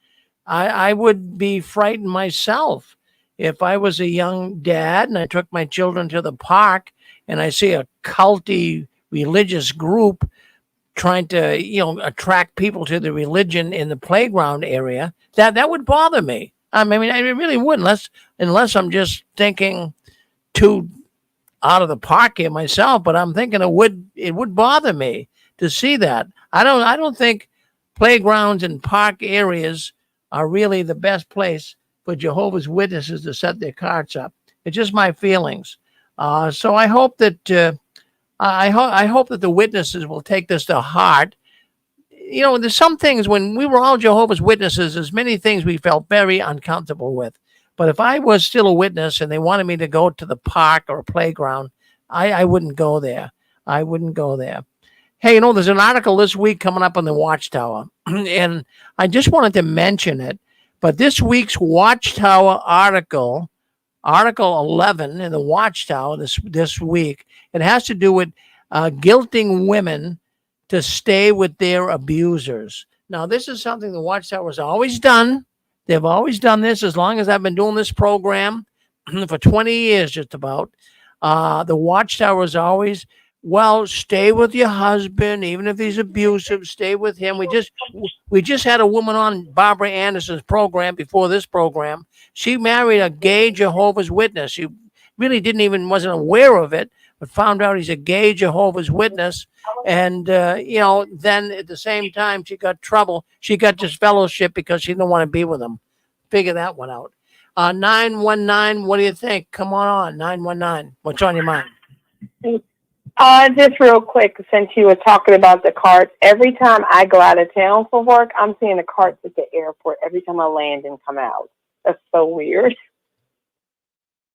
I would be frightened myself if I was a young dad and I took my children to the park and I see a culty religious group trying to, attract people to the religion in the playground area. That would bother me. I mean, I really would, unless I'm just thinking too out of the park here myself. But I'm thinking it would bother me to see that. I don't think playgrounds and park areas are really the best place for Jehovah's Witnesses to set their carts up. It's just my feelings. So I hope that I hope that the witnesses will take this to heart. There's some things when we were all Jehovah's Witnesses, there's many things we felt very uncomfortable with. But if I was still a witness and they wanted me to go to the park or a playground, I wouldn't go there. I wouldn't go there. Hey, there's an article this week coming up on the Watchtower, and I just wanted to mention it. But this week's Watchtower article 11 in the Watchtower this week, it has to do with guilting women to stay with their abusers. Now, this is something the Watchtower has always done. They've always done this as long as I've been doing this program for 20 years, just about. The Watchtower is always, stay with your husband, even if he's abusive, stay with him. We just had a woman on Barbara Anderson's program before this program. She married a gay Jehovah's Witness. She really wasn't aware of it, but found out he's a gay Jehovah's Witness. And, then at the same time, she got trouble. She got disfellowship because she didn't want to be with him. Figure that one out. 919, what do you think? Come on, 919. What's on your mind? Just real quick, since you were talking about the carts, every time I go out of town for work, I'm seeing the carts at the airport every time I land and come out. That's so weird.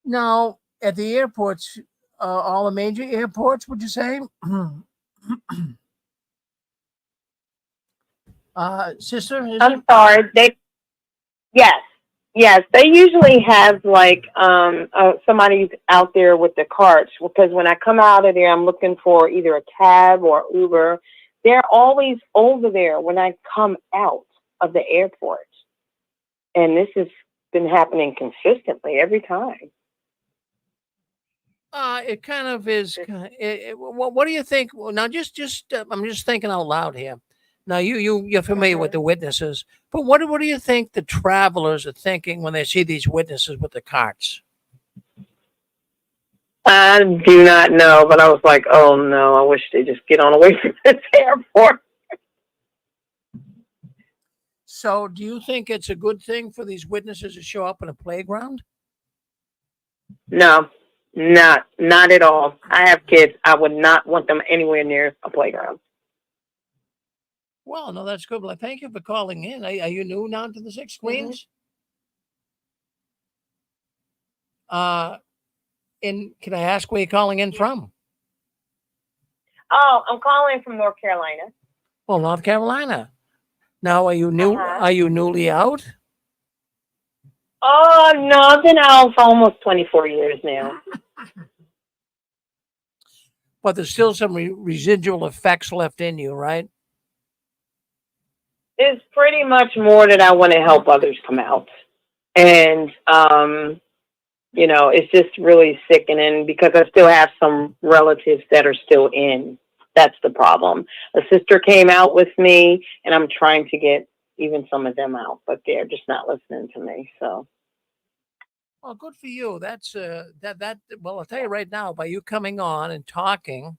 Now, at the airports, all the major airports, would you say? Sister? I'm sorry. Yes, they usually have like somebody out there with the carts, because when I come out of there, I'm looking for either a cab or Uber. They're always over there when I come out of the airport. And this has been happening consistently every time. It kind of is. What do you think? Well, now, I'm just thinking out loud here. Now, you're familiar with the witnesses, but what do you think the travelers are thinking when they see these witnesses with the carts? I do not know, but I was like, oh no, I wish they just get on away from this airport. So, do you think it's a good thing for these witnesses to show up in a playground? No, not at all. I have kids. I would not want them anywhere near a playground. Well, no, that's good. Well, thank you for calling in. Are you new now to the Six Screens? And can I ask where you're calling in from? Oh, I'm calling from North Carolina. Well, North Carolina. Now, are you new? Are you newly out? Oh no, I've been out for almost 24 years now. But there's still some residual effects left in you, right? It's pretty much more that I want to help others come out. And, it's just really sickening because I still have some relatives that are still in. That's the problem. A sister came out with me, and I'm trying to get even some of them out, but they're just not listening to me. So. Well, good for you. That's well, I'll tell you right now, by you coming on and talking,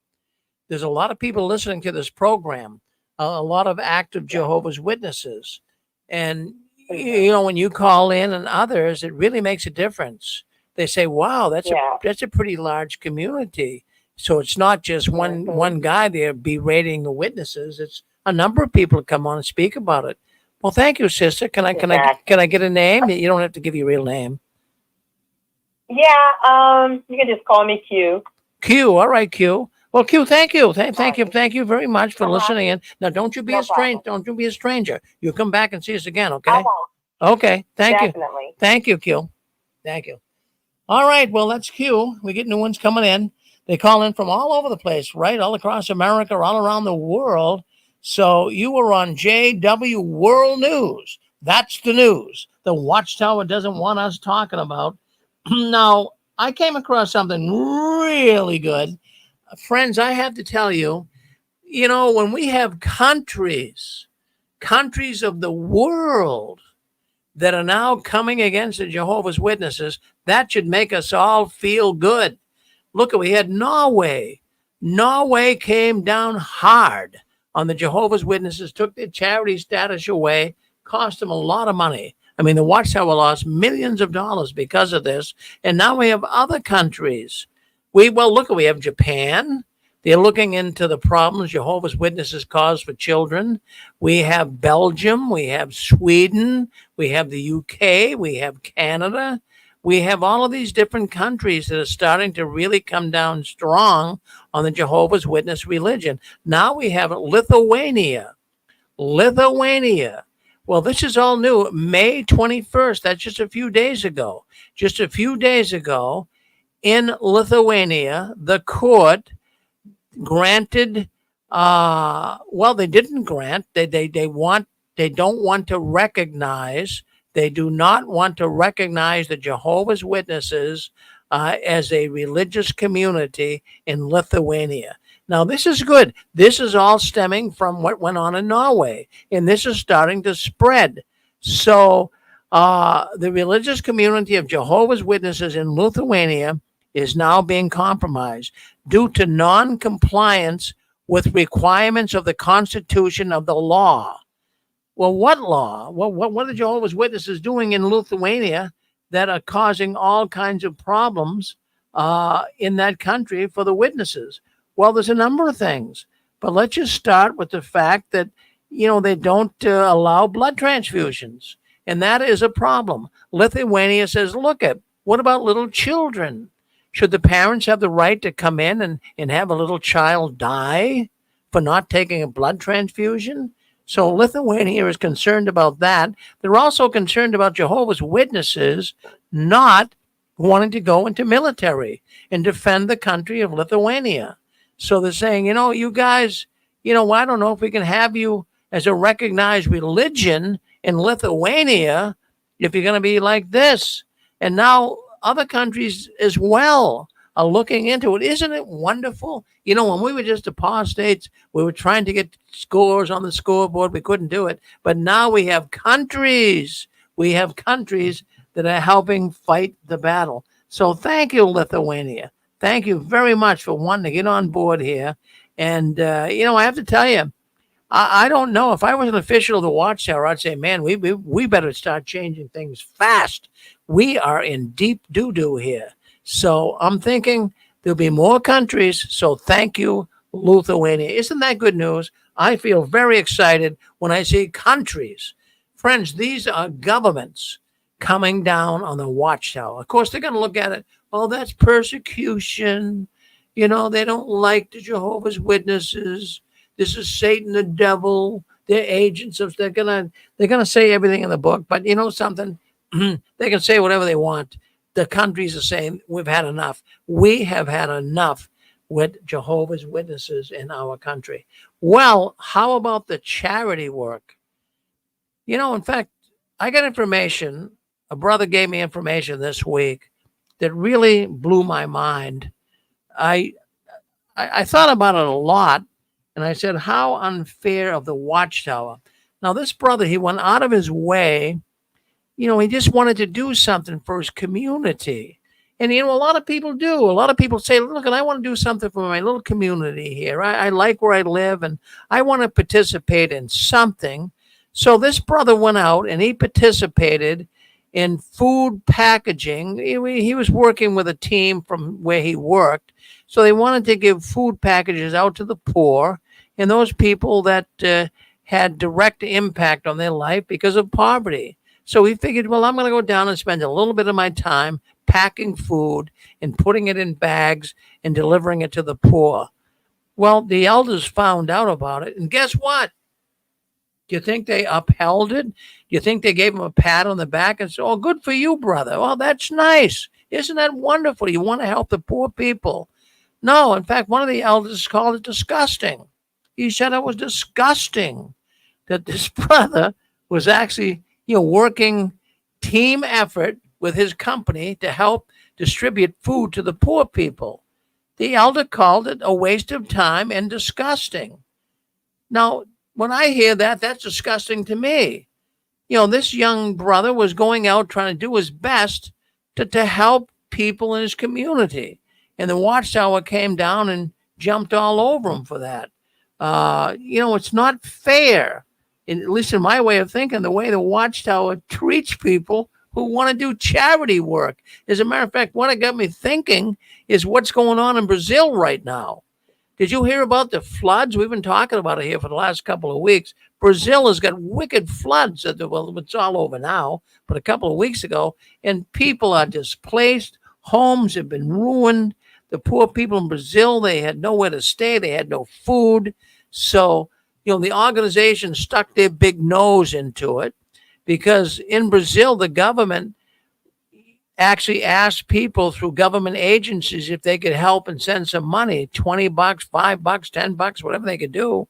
there's a lot of people listening to this program, a lot of active Jehovah's Witnesses. And, when you call in and others, it really makes a difference. They say, wow, that's a pretty large community. So it's not just one guy there berating the witnesses. It's a number of people to come on and speak about it. Well, thank you, sister. Can I get a name? You don't have to give your real name. Yeah, you can just call me Q. Q. All right, Q. Well, Q, thank you. Thank you very much for listening in. Now, don't you be No a stranger. problem. Don't you be a stranger. You come back and see us again, okay? I won't. Okay. Thank you. Definitely. Thank you, Q. Thank you. All right. Well, that's Q. We get new ones coming in. They call in from all over the place, right? All across America, all around the world. So you were on JW World News. That's the news the Watchtower doesn't want us talking about. Now, I came across something really good. Friends, I have to tell you, when we have countries of the world that are now coming against the Jehovah's Witnesses, that should make us all feel good. Look, we had Norway. Norway came down hard on the Jehovah's Witnesses, took their charity status away, cost them a lot of money. I mean, the Watchtower lost millions of dollars because of this. And now we have other countries. We have Japan. They're looking into the problems Jehovah's Witnesses cause for children. We have Belgium. We have Sweden. We have the UK. We have Canada. We have all of these different countries that are starting to really come down strong on the Jehovah's Witness religion. Now we have Lithuania. Well, this is all new. May 21st, that's just a few days ago. In Lithuania, the court granted, they didn't grant, they don't want to recognize, they do not want to recognize the Jehovah's Witnesses as a religious community in Lithuania. Now, this is good. This is all stemming from what went on in Norway, and this is starting to spread. So the religious community of Jehovah's Witnesses in Lithuania is now being compromised due to non-compliance with requirements of the Constitution of the law. Well, what law? What are the Jehovah's Witnesses doing in Lithuania that are causing all kinds of problems in that country for the witnesses? Well, there's a number of things, but let's just start with the fact that, they don't allow blood transfusions, and that is a problem. Lithuania says, what about little children? Should the parents have the right to come in and have a little child die for not taking a blood transfusion? So Lithuania is concerned about that. They're also concerned about Jehovah's Witnesses not wanting to go into military and defend the country of Lithuania. So they're saying, you guys, I don't know if we can have you as a recognized religion in Lithuania if you're going to be like this. And now other countries as well are looking into it. Isn't it wonderful? When we were just apostates, we were trying to get scores on the scoreboard. We couldn't do it. But now we have countries. That are helping fight the battle. So thank you, Lithuania. Thank you very much for wanting to get on board here. And, I have to tell you, I don't know. If I was an official of the Watchtower, I'd say, man, we better start changing things fast. We are in deep doo-doo here. So I'm thinking there'll be more countries. So thank you, Lithuania. Isn't that good news? I feel very excited when I see countries. Friends, these are governments coming down on the Watchtower. Of course, they're going to look at it. Oh, that's persecution. They don't like the Jehovah's Witnesses. This is Satan, the devil. They're agents of. They're gonna say everything in the book. But you know something? They can say whatever they want. The countries are saying we've had enough. We have had enough with Jehovah's Witnesses in our country. Well, how about the charity work? In fact, I got information. A brother gave me information this week that really blew my mind. I thought about it a lot, and I said, how unfair of the Watchtower. Now, this brother, he went out of his way. He just wanted to do something for his community. And, a lot of people do. A lot of people say, look, I want to do something for my little community here. I like where I live, and I want to participate in something. So this brother went out, and he participated in food packaging. He was working with a team from where he worked. So they wanted to give food packages out to the poor. and those people that had direct impact on their life because of poverty. So he figured, well, I'm going to go down and spend a little bit of my time packing food and putting it in bags and delivering it to the poor. Well, the elders found out about it, and guess what? Do you think they upheld it? Do you think they gave him a pat on the back and said, "Oh, good for you, brother"? Well, that's nice. Isn't that wonderful? You want to help the poor people. No, in fact, one of the elders called it disgusting. He said it was disgusting that this brother was actually, working team effort with his company to help distribute food to the poor people. The elder called it a waste of time and disgusting. Now, when I hear that, that's disgusting to me. This young brother was going out trying to do his best to help people in his community. And the Watchtower came down and jumped all over him for that. It's not fair, at least in my way of thinking, the way the Watchtower treats people who want to do charity work. As a matter of fact, what it got me thinking is what's going on in Brazil right now. Did you hear about the floods? We've been talking about it here for the last couple of weeks. Brazil has got wicked floods. Well, it's all over now, but a couple of weeks ago, and people are displaced. Homes have been ruined. The poor people in Brazil, they had nowhere to stay. They had no food. So, the organization stuck their big nose into it because in Brazil, the government actually asked people through government agencies if they could help and send some money, $20, $5, $10, whatever they could do,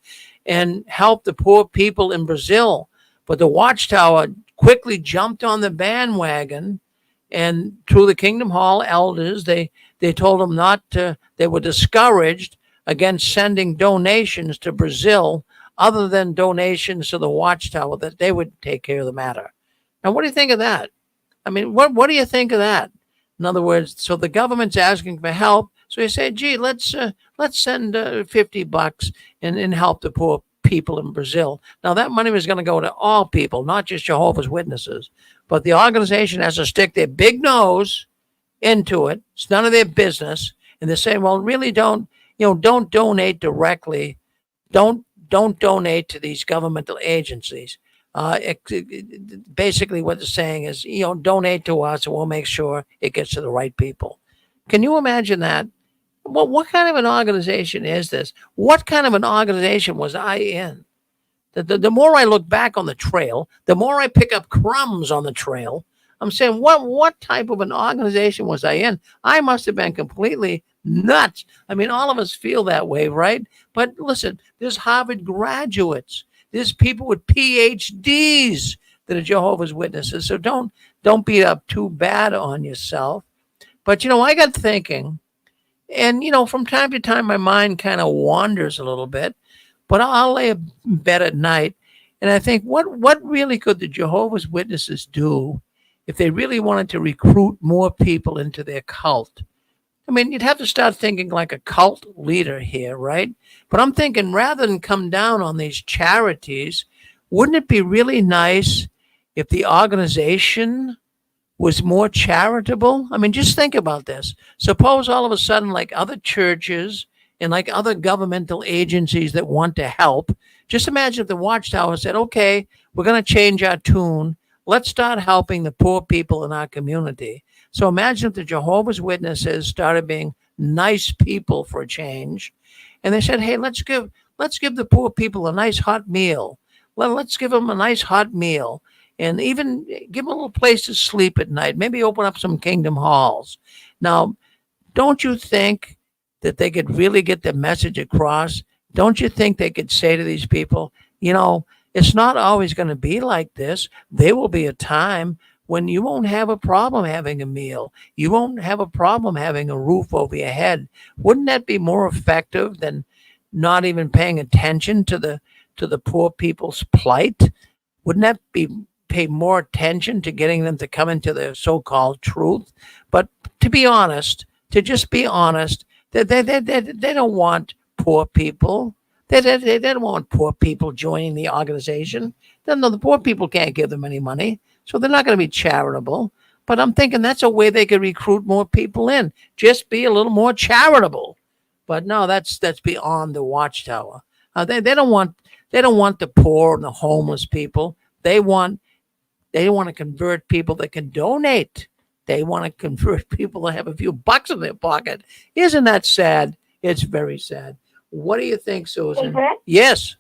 and help the poor people in Brazil. But the Watchtower quickly jumped on the bandwagon, and through the Kingdom Hall elders, they told them not to, they were discouraged against sending donations to Brazil other than donations to the Watchtower, that they would take care of the matter. Now, what do you think of that? I mean, what do you think of that? In other words, so the government's asking for help. So you say, gee, let's send $50 and help the poor people in Brazil. Now, that money was going to go to all people, not just Jehovah's Witnesses. But the organization has to stick their big nose into it. It's none of their business. And they're saying, well, really don't donate directly. Don't donate to these governmental agencies. Basically what they're saying is, donate to us and we'll make sure it gets to the right people. Can you imagine that? Well, what kind of an organization is this? What kind of an organization was I in? The more I look back on the trail, the more I pick up crumbs on the trail. I'm saying, what type of an organization was I in? I must have been completely nuts. I mean, all of us feel that way, right? But listen, there's Harvard graduates. There's people with PhDs that are Jehovah's Witnesses. So don't beat up too bad on yourself. But, I got thinking, and, from time to time, my mind kind of wanders a little bit, but I'll lay in bed at night. And I think, what really could the Jehovah's Witnesses do if they really wanted to recruit more people into their cult? I mean, you'd have to start thinking like a cult leader here, right? But I'm thinking rather than come down on these charities, wouldn't it be really nice if the organization was more charitable? I mean, just think about this. Suppose all of a sudden, like other churches and like other governmental agencies that want to help, just imagine if the Watchtower said, okay, we're going to change our tune. Let's start helping the poor people in our community. So imagine if the Jehovah's Witnesses started being nice people for a change. And they said, hey, let's give the poor people a nice hot meal. Well, let's give them a nice hot meal and even give them a little place to sleep at night. Maybe open up some Kingdom Halls. Now, don't you think that they could really get the message across? Don't you think they could say to these people, it's not always going to be like this. There will be a time when you won't have a problem having a meal. You won't have a problem having a roof over your head. Wouldn't that be more effective than not even paying attention to the poor people's plight? Wouldn't that pay more attention to getting them to come into the so-called truth? But to be honest, they don't want poor people. They don't want poor people joining the organization. The poor people can't give them any money. So they're not going to be charitable. But I'm thinking that's a way they could recruit more people in. Just be a little more charitable. But no, that's beyond the Watchtower. They don't want the poor and the homeless people. They want to convert people that can donate. They want to convert people that have a few bucks in their pocket. Isn't that sad? It's very sad. What do you think, Susan? Brett? Yes.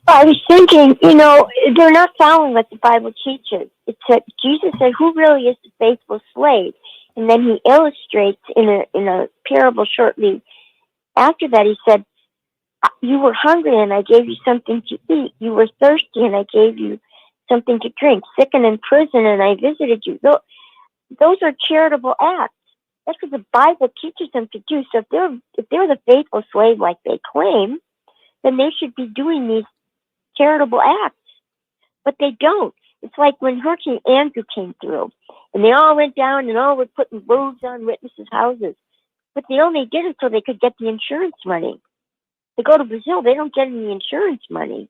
I was thinking, they're not following what the Bible teaches. It said Jesus said, "Who really is the faithful slave?" And then he illustrates in a parable shortly after that. He said, "You were hungry, and I gave you something to eat. You were thirsty, and I gave you something to drink. Sick and in prison, and I visited you." Those are charitable acts. That's what the Bible teaches them to do. So if they're the faithful slave like they claim, then they should be doing these charitable acts. But they don't. It's like when Hurricane Andrew came through, and they all went down and all were putting roofs on witnesses' houses. But they only did it so they could get the insurance money. They go to Brazil, they don't get any insurance money.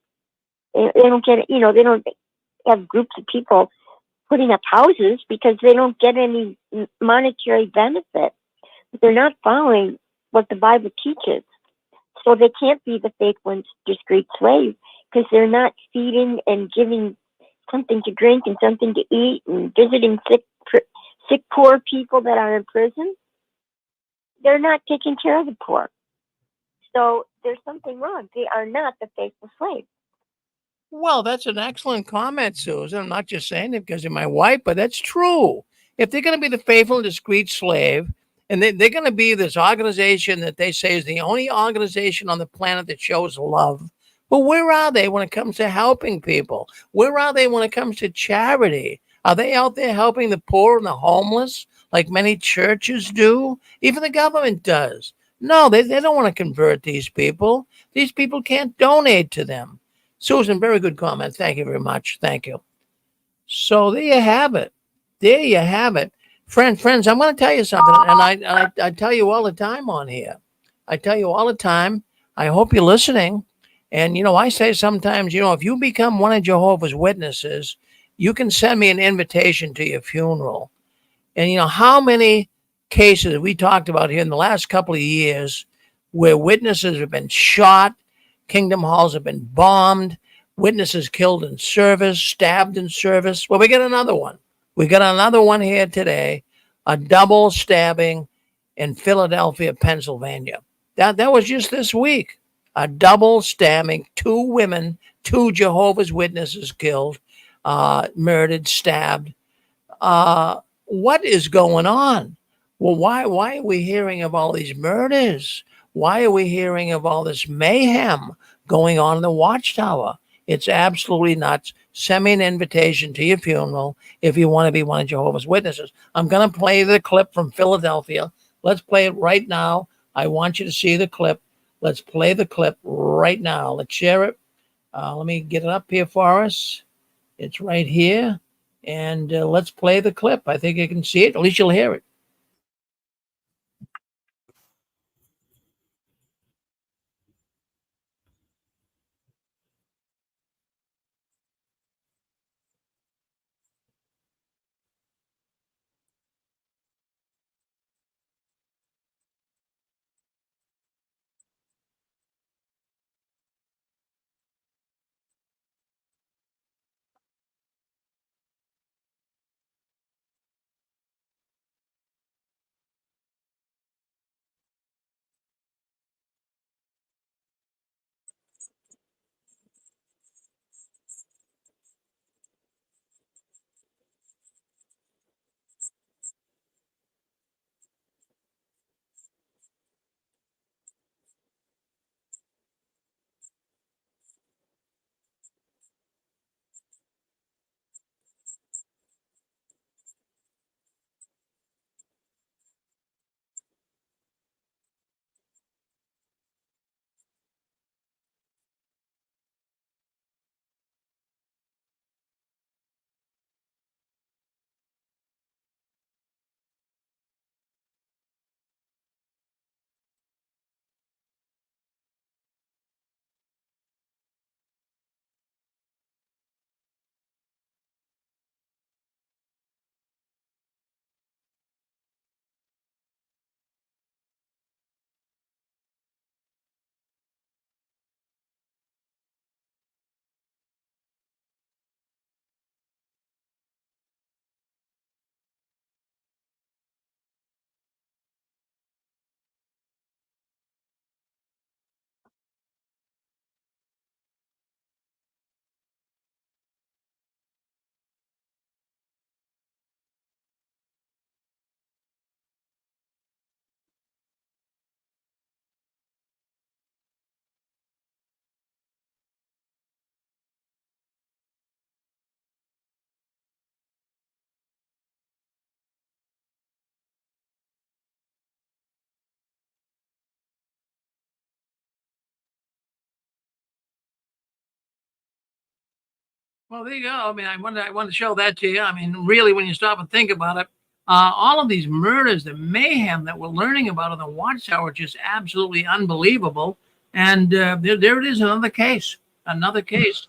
They don't get it. They don't have groups of people putting up houses because they don't get any monetary benefit. But they're not following what the Bible teaches. So they can't be the faithful and discreet slave because they're not feeding and giving something to drink and something to eat and visiting sick poor people that are in prison. They're not taking care of the poor. So there's something wrong. They are not the faithful slave. Well, that's an excellent comment, Susan. I'm not just saying it because you're my wife, but that's true. If they're going to be the faithful and discreet slave, and they're going to be this organization that they say is the only organization on the planet that shows love, well, where are they when it comes to helping people? Where are they when it comes to charity? Are they out there helping the poor and the homeless like many churches do? Even the government does. No, they don't want to convert these people. These people can't donate to them. Susan, very good comment. Thank you very much. Thank you. So there you have it. There you have it. Friends, I'm going to tell you something, and I tell you all the time on here. I tell you all the time. I hope you're listening. And, I say sometimes, if you become one of Jehovah's Witnesses, you can send me an invitation to your funeral. And, how many cases we talked about here in the last couple of years where witnesses have been shot, kingdom halls have been bombed, witnesses killed in service, stabbed in service. Well, we got another one. We got another one here today, a double stabbing in Philadelphia, Pennsylvania. That was just this week. A double stabbing, two women, two Jehovah's Witnesses killed, murdered, stabbed. What is going on? Well, why are we hearing of all these murders? Why are we hearing of all this mayhem going on in the Watchtower? It's absolutely nuts. Send me an invitation to your funeral if you want to be one of Jehovah's Witnesses. I'm going to play the clip from Philadelphia. Let's play it right now. I want you to see the clip. Let's play the clip right now. Let's share it. Let me get it up here for us. It's right here. And let's play the clip. I think you can see it. At least you'll hear it. Well, there you go. I mean, I want to show that to you. I mean, really, when you stop and think about it, all of these murders, the mayhem that we're learning about in the Watchtower, just absolutely unbelievable. And there it is, another case, another case.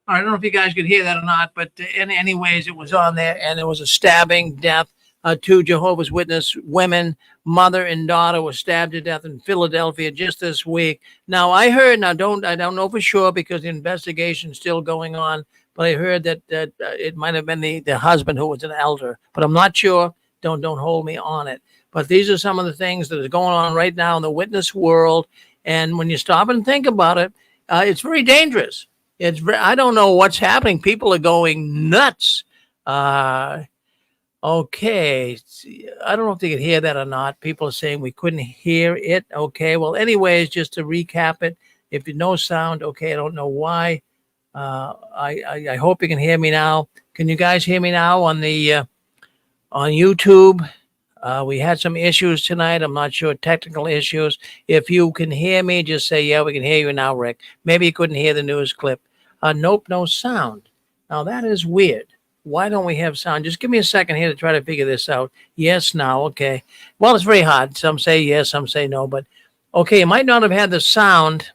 I don't know if you guys could hear that or not, but anyways, it was on there, and there was a stabbing death. Two Jehovah's Witness women, mother and daughter, were stabbed to death in Philadelphia just this week. Now I heard, I don't know for sure because the investigation's still going on, but I heard that it might have been the husband who was an elder, but I'm not sure. Don't hold me on it. But these are some of the things that are going on right now in the witness world, and when you stop and think about it, it's very dangerous. I don't know what's happening. People are going nuts. Okay. I don't know if they could hear that or not. People are saying we couldn't hear it. Okay. Well, anyways, just to recap it, if you no sound, okay, I don't know why. I hope you can hear me now. Can you guys hear me now on the on YouTube? We had some issues tonight. I'm not sure, technical issues. If you can hear me, just say, yeah, we can hear you now, Rick. Maybe you couldn't hear the news clip. Nope, no sound. Now that is weird. Why don't we have sound? Just give me a second here to try to figure this out. Yes, now, okay. Well, it's very hard. Some say yes, some say no, but okay, you might not have had the sound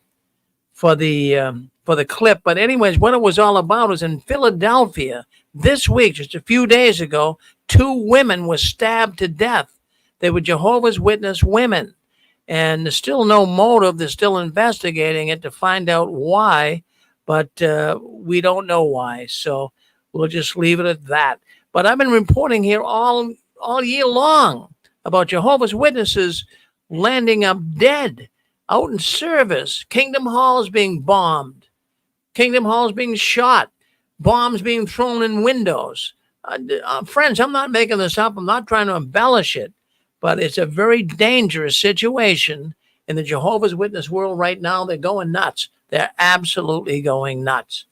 for the clip, but anyways, what it was all about was in Philadelphia this week, just a few days ago, two women were stabbed to death. They were Jehovah's Witness women, and there's still no motive. They're still investigating it to find out why, but we don't know why. So we'll just leave it at that. But I've been reporting here all year long about Jehovah's Witnesses landing up dead out in service. Kingdom Halls being bombed. Kingdom Halls being shot. Bombs being thrown in windows. Friends, I'm not making this up. I'm not trying to embellish it, but it's a very dangerous situation in the Jehovah's Witness world right now. They're going nuts. They're absolutely going nuts.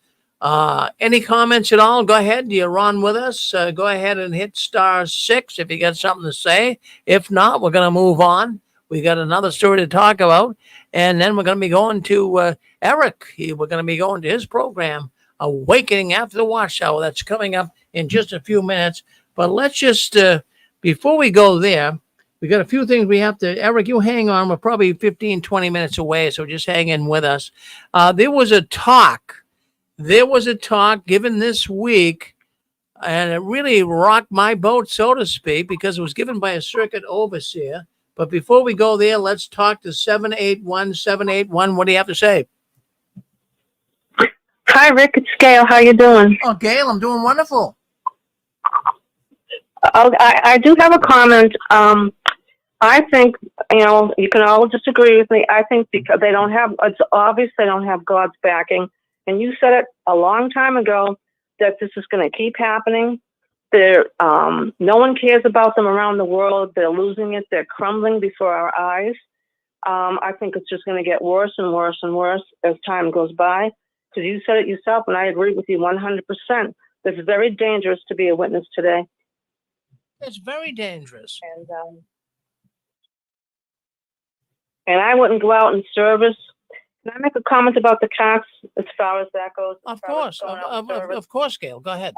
Any comments at all? Go ahead. You're on with us. Go ahead and hit *6 if you got something to say. If not, we're going to move on. We got another story to talk about, and then we're going to be going to Eric. We're going to be going to his program, Awakening After the Watchtower. That's coming up in just a few minutes. But let's just, before we go there, we got a few things we have to, Eric, you hang on. We're probably 15, 20 minutes away, so just hang in with us. There was a talk given this week, and it really rocked my boat, so to speak, because it was given by a circuit overseer. But before we go there, let's talk to 781. What do you have to say? Hi, Rick. It's Gail. How you doing? Oh, Gail, I'm doing wonderful. I do have a comment. I think, you can all disagree with me. I think because it's obvious they don't have God's backing. And you said it a long time ago that this is going to keep happening. No one cares about them around the world. They're losing it. They're crumbling before our eyes. I think it's just going to get worse and worse and worse as time goes by. Because you said it yourself, and I agree with you 100%. It's very dangerous to be a witness today. It's very dangerous. And I wouldn't go out in service. Can I make a comment about the tax as far as that goes? Of course, Gail. Go ahead.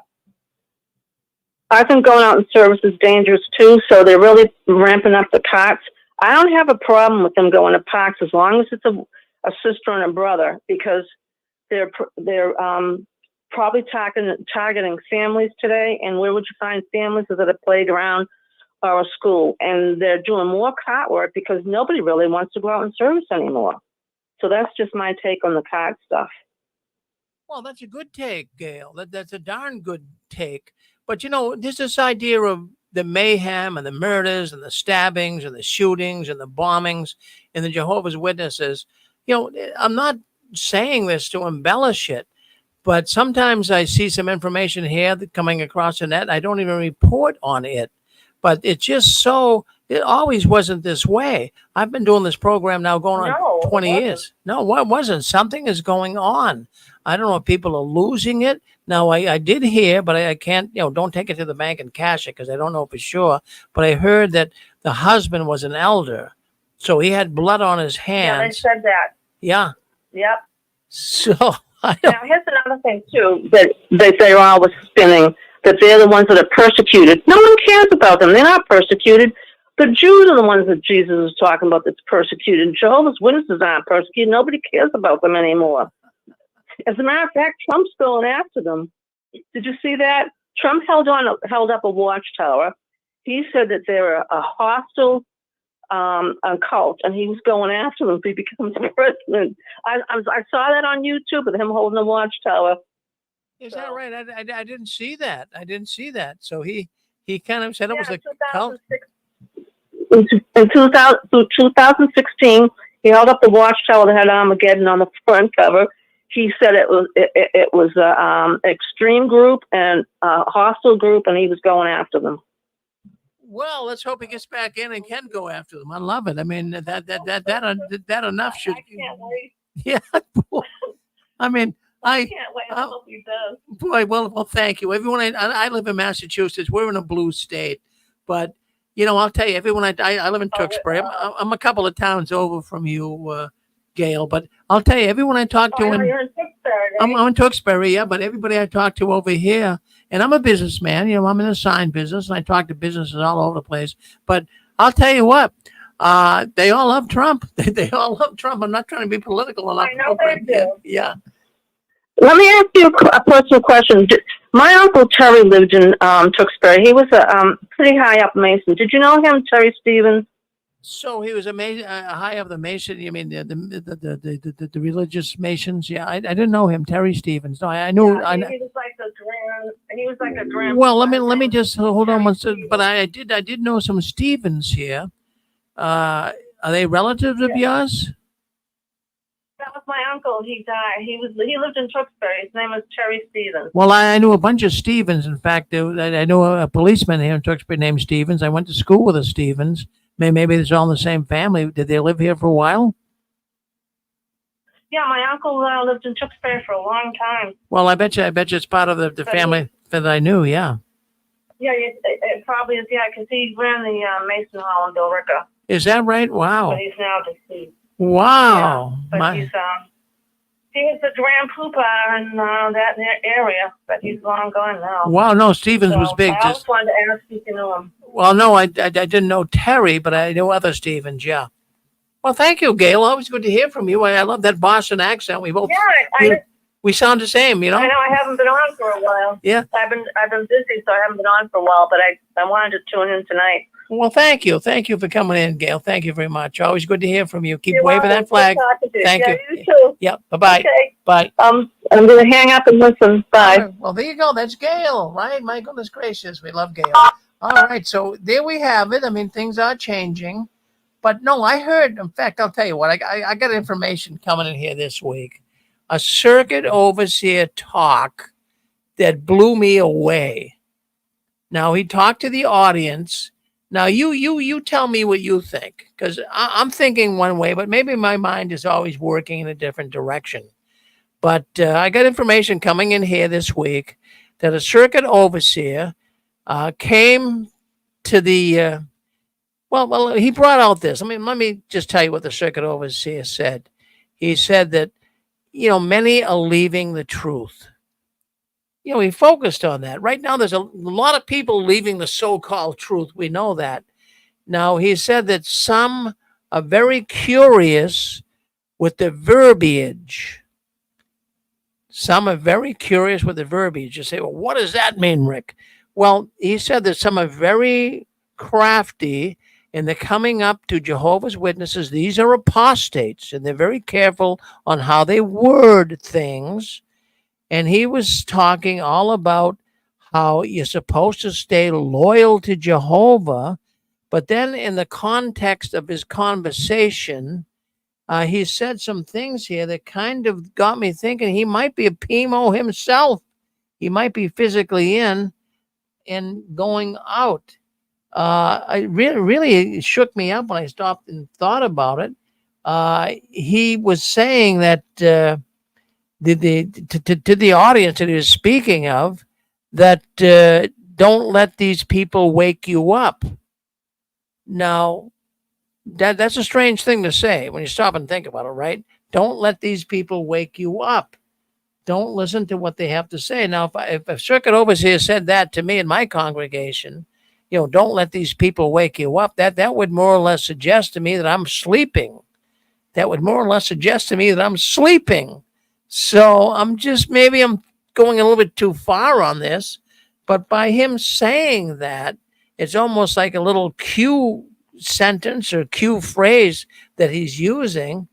I think going out in service is dangerous too, so they're really ramping up the tax. I don't have a problem with them going to parks as long as it's a sister and a brother, because they're probably targeting families today. And where would you find families? Is at a playground or a school? And they're doing more cart work because nobody really wants to go out in service anymore. So that's just my take on the cart stuff. Well, that's a good take, Gail. That's a darn good take. But, there's this idea of the mayhem and the murders and the stabbings and the shootings and the bombings in the Jehovah's Witnesses. I'm not saying this to embellish it, but sometimes I see some information here coming across the net. I don't even report on it, but it's just so It always wasn't this way. I've been doing this program now going on No, it 20 wasn't. years. No, what wasn't? Something is going on. I don't know if people are losing it. Now, I did hear, but I can't, don't take it to the bank and cash it because I don't know for sure. But I heard that the husband was an elder. So he had blood on his Yeah, they hands. said that. Yeah. Yep. So I Now, don't, here's another thing, too, that they say all was spinning, that they're the ones that are persecuted. No one cares about them. They're not persecuted. The Jews are the ones that Jesus is talking about that's persecuted. Jehovah's Witnesses aren't persecuted. Nobody cares about them anymore. As a matter of fact, Trump's going after them. Did you see that? Trump held up a watchtower. He said that they're a hostile cult, and he was going after them if he becomes president. I saw that on YouTube with him holding a watchtower. is that right? I didn't see that. I didn't see that. So he kind of said it was Yeah, a cult. in 2016, he held up the watchtower that had Armageddon on the front cover. He said it was a extreme group and a hostile group, and he was going after them. Well, let's hope he gets back in and can go after them. I love it. I mean, that enough should. I can't wait. Yeah. I mean, I can't wait. I hope he does. Boy, well, thank you. Everyone, I live in Massachusetts. We're in a blue state, but I'll tell you, everyone. I live in Tewksbury. I'm a couple of towns over from you, Gail. But I'll tell you, everyone I talk to, You're in Pittsburgh, right? I'm in Tewksbury, yeah. But everybody I talk to over here, and I'm a businessman. I'm in the sign business, and I talk to businesses all over the place. But I'll tell you what. They all love Trump. They all love Trump. I'm not trying to be political on our I know program. they do. Yeah. Let me ask you a personal question. My uncle Terry lived in Tewksbury. He was a pretty high up Mason. Did you know him, Terry Stevens? So he was a high of the Mason. You mean the religious Masons? Yeah, I didn't know him, Terry Stevens. No, I knew. Yeah, he was like a grand. He was like a grand. Well, let me just hold on one second. But I did know some Stevens here. Are they relatives of yours? That was my uncle. He died. He lived in Tewksbury. His name was Terry Stevens. Well, I knew a bunch of Stevens. In fact, I knew a policeman here in Tewksbury named Stevens. I went to school with a Stevens. Maybe it's all in the same family. Did they live here for a while? Yeah, my uncle lived in Tewksbury for a long time. Well, I bet you it's part of the family that I knew. Yeah. Yeah, it probably is. Yeah, because he ran the Mason Hall in Billerica. Is that right? Wow. But he's now deceased. Wow. Yeah, but he was the Grand Poobah in that area, but he's long gone now. Wow, no, Stevens was big. I always wanted to ask if you knew him. Well, no, I didn't know Terry, but I knew other Stevens, yeah. Well, thank you, Gail. Always good to hear from you. I love that Boston accent. We both we sound the same, I know I haven't been on for a while. Yeah. I've been busy, so I haven't been on for a while, but I wanted to tune in tonight. Well, thank you. Thank you for coming in, Gail. Thank you very much. Always good to hear from you. Keep You're waving welcome. that flag. Good talking to you. Thank Yeah, you. you too. Yep. Bye-bye. Okay. Bye. I'm going to hang up and listen. Bye. Right. Well, there you go. That's Gail, right? My goodness gracious. We love Gail. All right. So there we have it. I mean, things are changing. But no, I heard, in fact, I'll tell you what, I got information coming in here this week. A circuit overseer talk that blew me away. Now, he talked to the audience. Now, you tell me what you think, because I'm thinking one way, but maybe my mind is always working in a different direction. But I got information coming in here this week that a circuit overseer came to the, well, he brought out this. I mean, let me just tell you what the circuit overseer said. He said that, many are leaving the truth. He focused on that. Right now, there's a lot of people leaving the so-called truth. We know that. Now, he said that some are very curious with the verbiage. Some are very curious with the verbiage. You say, well, what does that mean, Rick? Well, he said that some are very crafty and they're coming up to Jehovah's Witnesses. These are apostates, and they're very careful on how they word things. And he was talking all about how you're supposed to stay loyal to Jehovah. But then in the context of his conversation, he said some things here that kind of got me thinking he might be a PMO himself. He might be physically in and going out. it really shook me up when I stopped and thought about it. He was saying that to the audience that he was speaking of, that don't let these people wake you up. Now, that's a strange thing to say when you stop and think about it, right? Don't let these people wake you up. Don't listen to what they have to say. Now, if a circuit overseer said that to me in my congregation, don't let these people wake you up. That would more or less suggest to me that I'm sleeping. That would more or less suggest to me that I'm sleeping. So maybe I'm going a little bit too far on this, but by him saying that, it's almost like a little cue sentence or cue phrase that he's using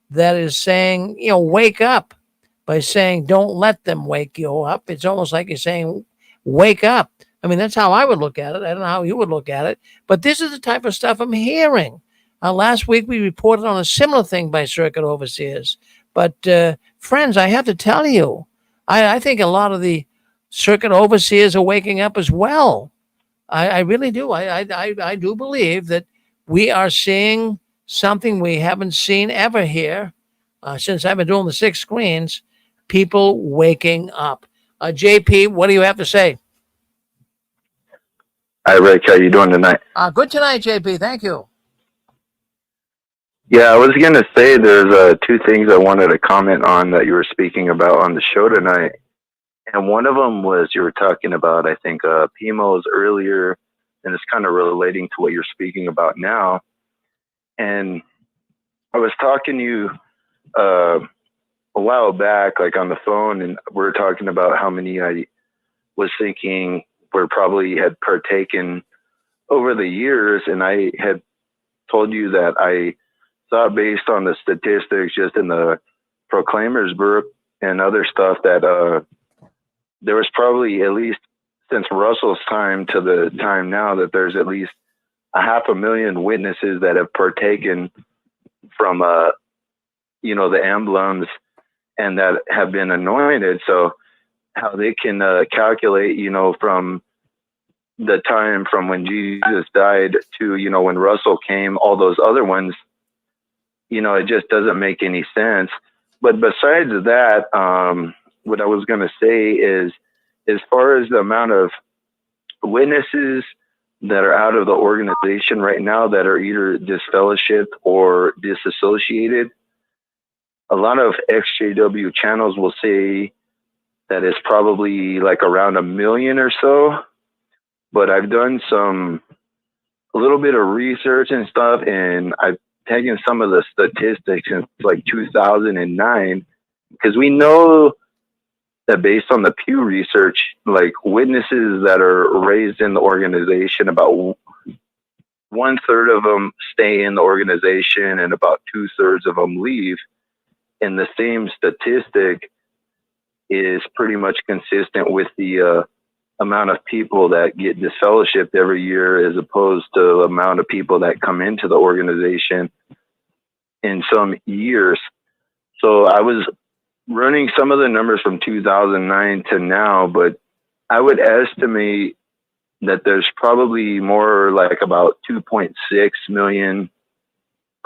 that is saying, wake up. By saying, don't let them wake you up, it's almost like he's saying, wake up. I mean, that's how I would look at it. I don't know how you would look at it, but this is the type of stuff I'm hearing. Last week, we reported on a similar thing by circuit overseers. But, friends, I have to tell you, I think a lot of the circuit overseers are waking up as well. I really do. I do believe that we are seeing something we haven't seen ever here since I've been doing the 6 screens, people waking up. JP, what do you have to say? Hi, Rick. How you doing tonight? Good tonight, JP. Thank you. Yeah, I was going to say there's 2 things I wanted to comment on that you were speaking about on the show tonight. And one of them was you were talking about, I think, PMOs earlier, and it's kind of relating to what you're speaking about now. And I was talking to you a while back, like on the phone, and we were talking about how many I was thinking were probably had partaken over the years. And I had told you that I thought, based on the statistics just in the Proclaimers book and other stuff, that there was probably, at least since Russell's time to the time now, that there's at least 500,000 witnesses that have partaken from, the emblems and that have been anointed. So how they can calculate, from the time from when Jesus died to, when Russell came, all those other ones, it just doesn't make any sense. But besides that, what I was going to say is, as far as the amount of witnesses that are out of the organization right now that are either disfellowshipped or disassociated, a lot of XJW channels will say that it's probably like around 1 million or so. But I've done a little bit of research and stuff, and I've taken some of the statistics since like 2009, because we know that based on the Pew Research, like witnesses that are raised in the organization, about 1/3 of them stay in the organization and about 2/3 of them leave. And the same statistic is pretty much consistent with the amount of people that get disfellowshipped every year, as opposed to the amount of people that come into the organization in some years. So I was running some of the numbers from 2009 to now, but I would estimate that there's probably more like about 2.6 million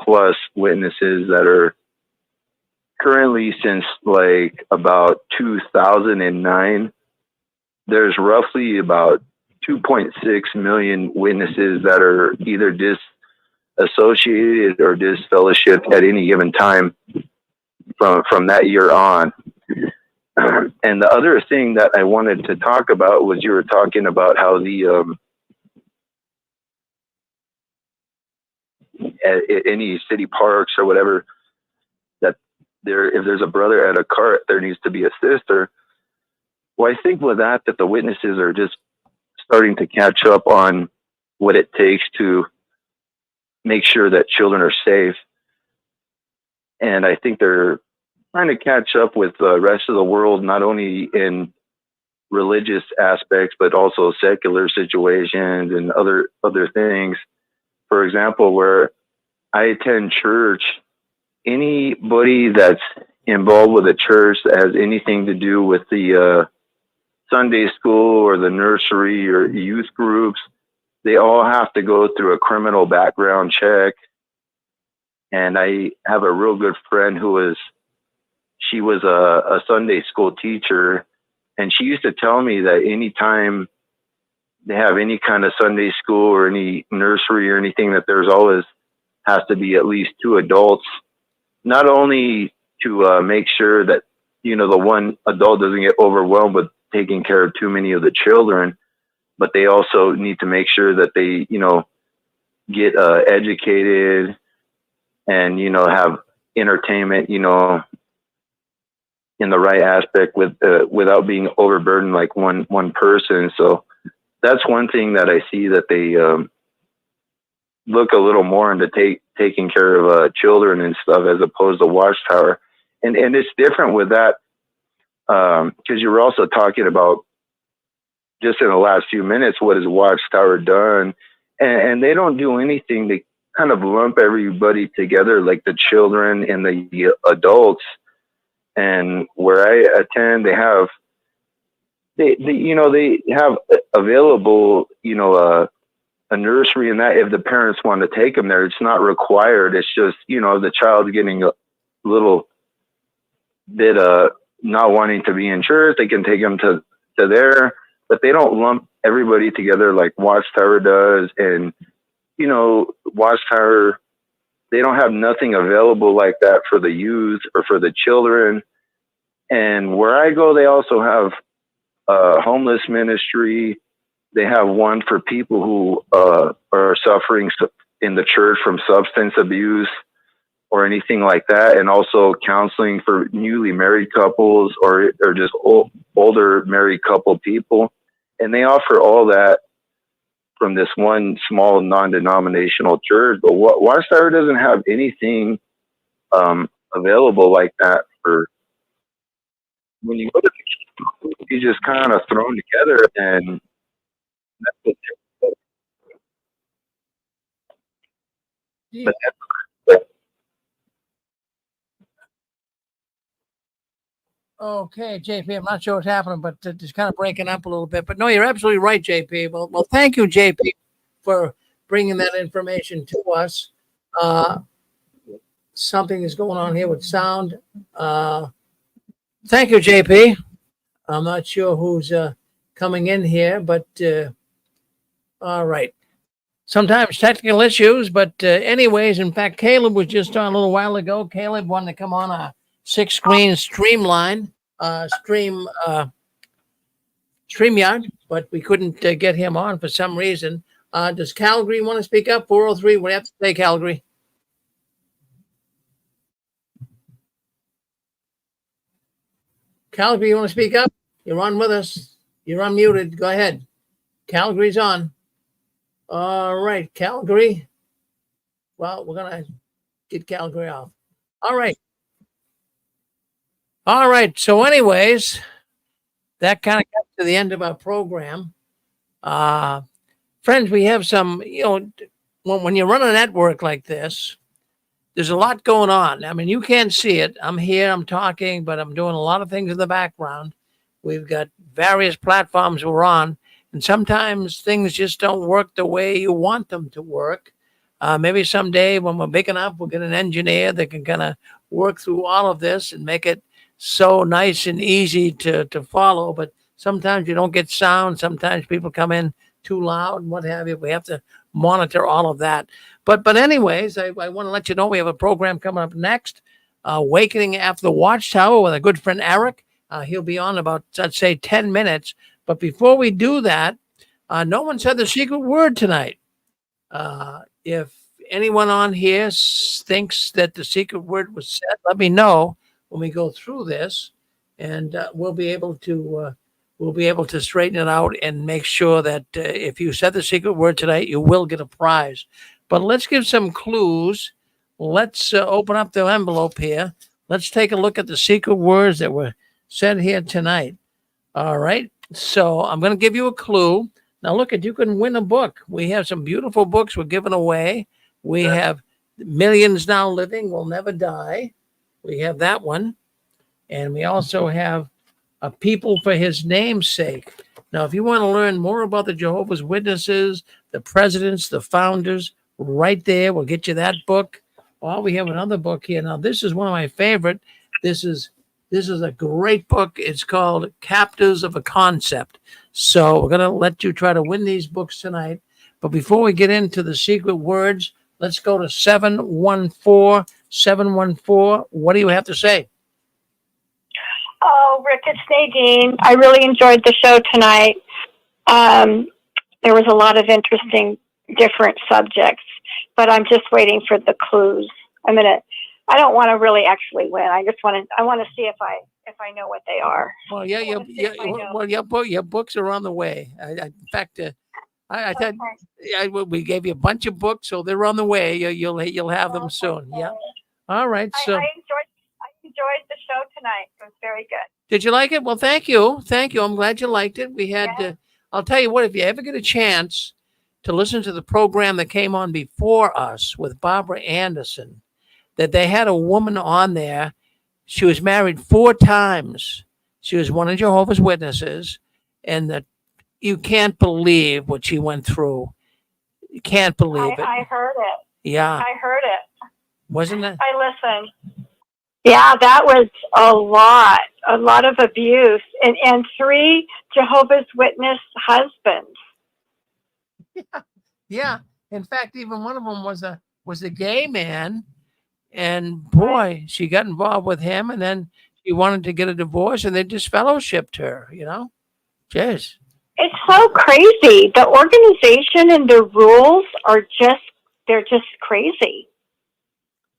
plus witnesses that are currently, since like about 2009, there's roughly about 2.6 million witnesses that are either disassociated or disfellowshipped at any given time from that year on. And the other thing that I wanted to talk about was, you were talking about how the at any city parks or whatever, that if there's a brother at a cart, there needs to be a sister. Well, I think with that the witnesses are just starting to catch up on what it takes to make sure that children are safe. And I think they're trying to catch up with the rest of the world, not only in religious aspects, but also secular situations and other things. For example, where I attend church, anybody that's involved with a church that has anything to do with the Sunday school or the nursery or youth groups, they all have to go through a criminal background check. And I have a real good friend she was a Sunday school teacher, and she used to tell me that anytime they have any kind of Sunday school or any nursery or anything, that there's always has to be at least 2 adults, not only to make sure that, you know, the one adult doesn't get overwhelmed with taking care of too many of the children, but they also need to make sure that they, you know, get educated and, you know, have entertainment, you know, in the right aspect without being overburdened like one person. So that's one thing that I see, that they look a little more into taking care of children and stuff, as opposed to Watchtower. And it's different with that, because you were also talking about, just in the last few minutes, what has Watchtower done? And they don't do anything to kind of lump everybody together, like the children and the adults. And where I attend, they have available, you know, a nursery, and that if the parents want to take them there, it's not required. It's just, you know, the child's getting a little bit not wanting to be in church, they can take them to there, but they don't lump everybody together like Watchtower does. And, you know, Watchtower, they don't have nothing available like that for the youth or for the children. And where I go, they also have a homeless ministry. They have one for people who are suffering in the church from substance abuse or anything like that, and also counseling for newly married couples or just older married couple people. And they offer all that from this one small non-denominational church. But Watchtower doesn't have anything available like that for when you go to the camp. You just kind of thrown together, and that's what Yeah. but that's, Okay, JP, I'm not sure what's happening, but it's kind of breaking up a little bit. But no, you're absolutely right, JP. Well, thank you, JP, for bringing that information to us. Something is going on here with sound. Thank you, JP. I'm not sure who's coming in here, but all right. Sometimes technical issues, but anyways, in fact, Caleb was just on a little while ago. Caleb wanted to come on a 6-screen streamline, StreamYard, but we couldn't get him on for some reason. Does Calgary want to speak up? 403, what do you have to say, Calgary? Calgary, you want to speak up? You're on with us. You're unmuted. Go ahead. Calgary's on. All right, Calgary. Well, we're going to get Calgary off. All right. All right. So anyways, that kind of got to the end of our program. Friends, we have some, you know, when you run a network like this, there's a lot going on. I mean, you can't see it. I'm here, I'm talking, but I'm doing a lot of things in the background. We've got various platforms we're on, and sometimes things just don't work the way you want them to work. Maybe someday when we're big enough, we'll get an engineer that can kind of work through all of this and make it so nice and easy to follow. But sometimes you don't get sound. Sometimes people come in too loud and what have you. We have to monitor all of that. But anyways, I want to let you know we have a program coming up next, Awakening After the Watchtower with a good friend, Eric. He'll be on about, I'd say, 10 minutes. But before we do that, no one said the secret word tonight. If anyone on here thinks that the secret word was said, let me know when we go through this, and we'll be able to straighten it out and make sure that if you said the secret word tonight, you will get a prize. But let's give some clues. Let's open up the envelope here. Let's take a look at the secret words that were said here tonight. All right. So I'm going to give you a clue. Now, look, you can win a book. We have some beautiful books we're giving away. We have Millions Now Living Will Never Die. We have that one. And we also have A People for His Name's Sake. Now, if you want to learn more about the Jehovah's Witnesses, the presidents, the founders, right there. We'll get you that book. Oh, we have another book here. Now, this is one of my favorite. This is a great book. It's called Captives of a Concept. So we're going to let you try to win these books tonight. But before we get into the secret words, let's go to 714. 714. What do you have to say? Oh, Rick, it's Nadine. I really enjoyed the show tonight. There was a lot of interesting, different subjects, but I'm just waiting for the clues. I don't want to really actually win. I want to see if I know what they are. Well, yeah, your books are on the way. In fact, I said we gave you a bunch of books, so they're on the way. You'll have them soon. Yeah. All right. So I enjoyed the show tonight. It was very good. did you like it? Well, thank you. Thank you. I'm glad you liked it. We had. I'll tell you what. If you ever get a chance to listen to the program that came on before us with Barbara Anderson, that they had a woman on there. She was married 4 times. She was one of Jehovah's Witnesses, and that you can't believe what she went through. You can't believe it. I heard it. Yeah. I heard it. Wasn't it? I listened. Yeah, that was a lot of abuse, and 3 Jehovah's Witness husbands. Yeah. In fact, even one of them was a gay man, and boy, she got involved with him, and then she wanted to get a divorce, and they disfellowshipped her. Jeez. It's so crazy. The organization and the rules are they're just crazy.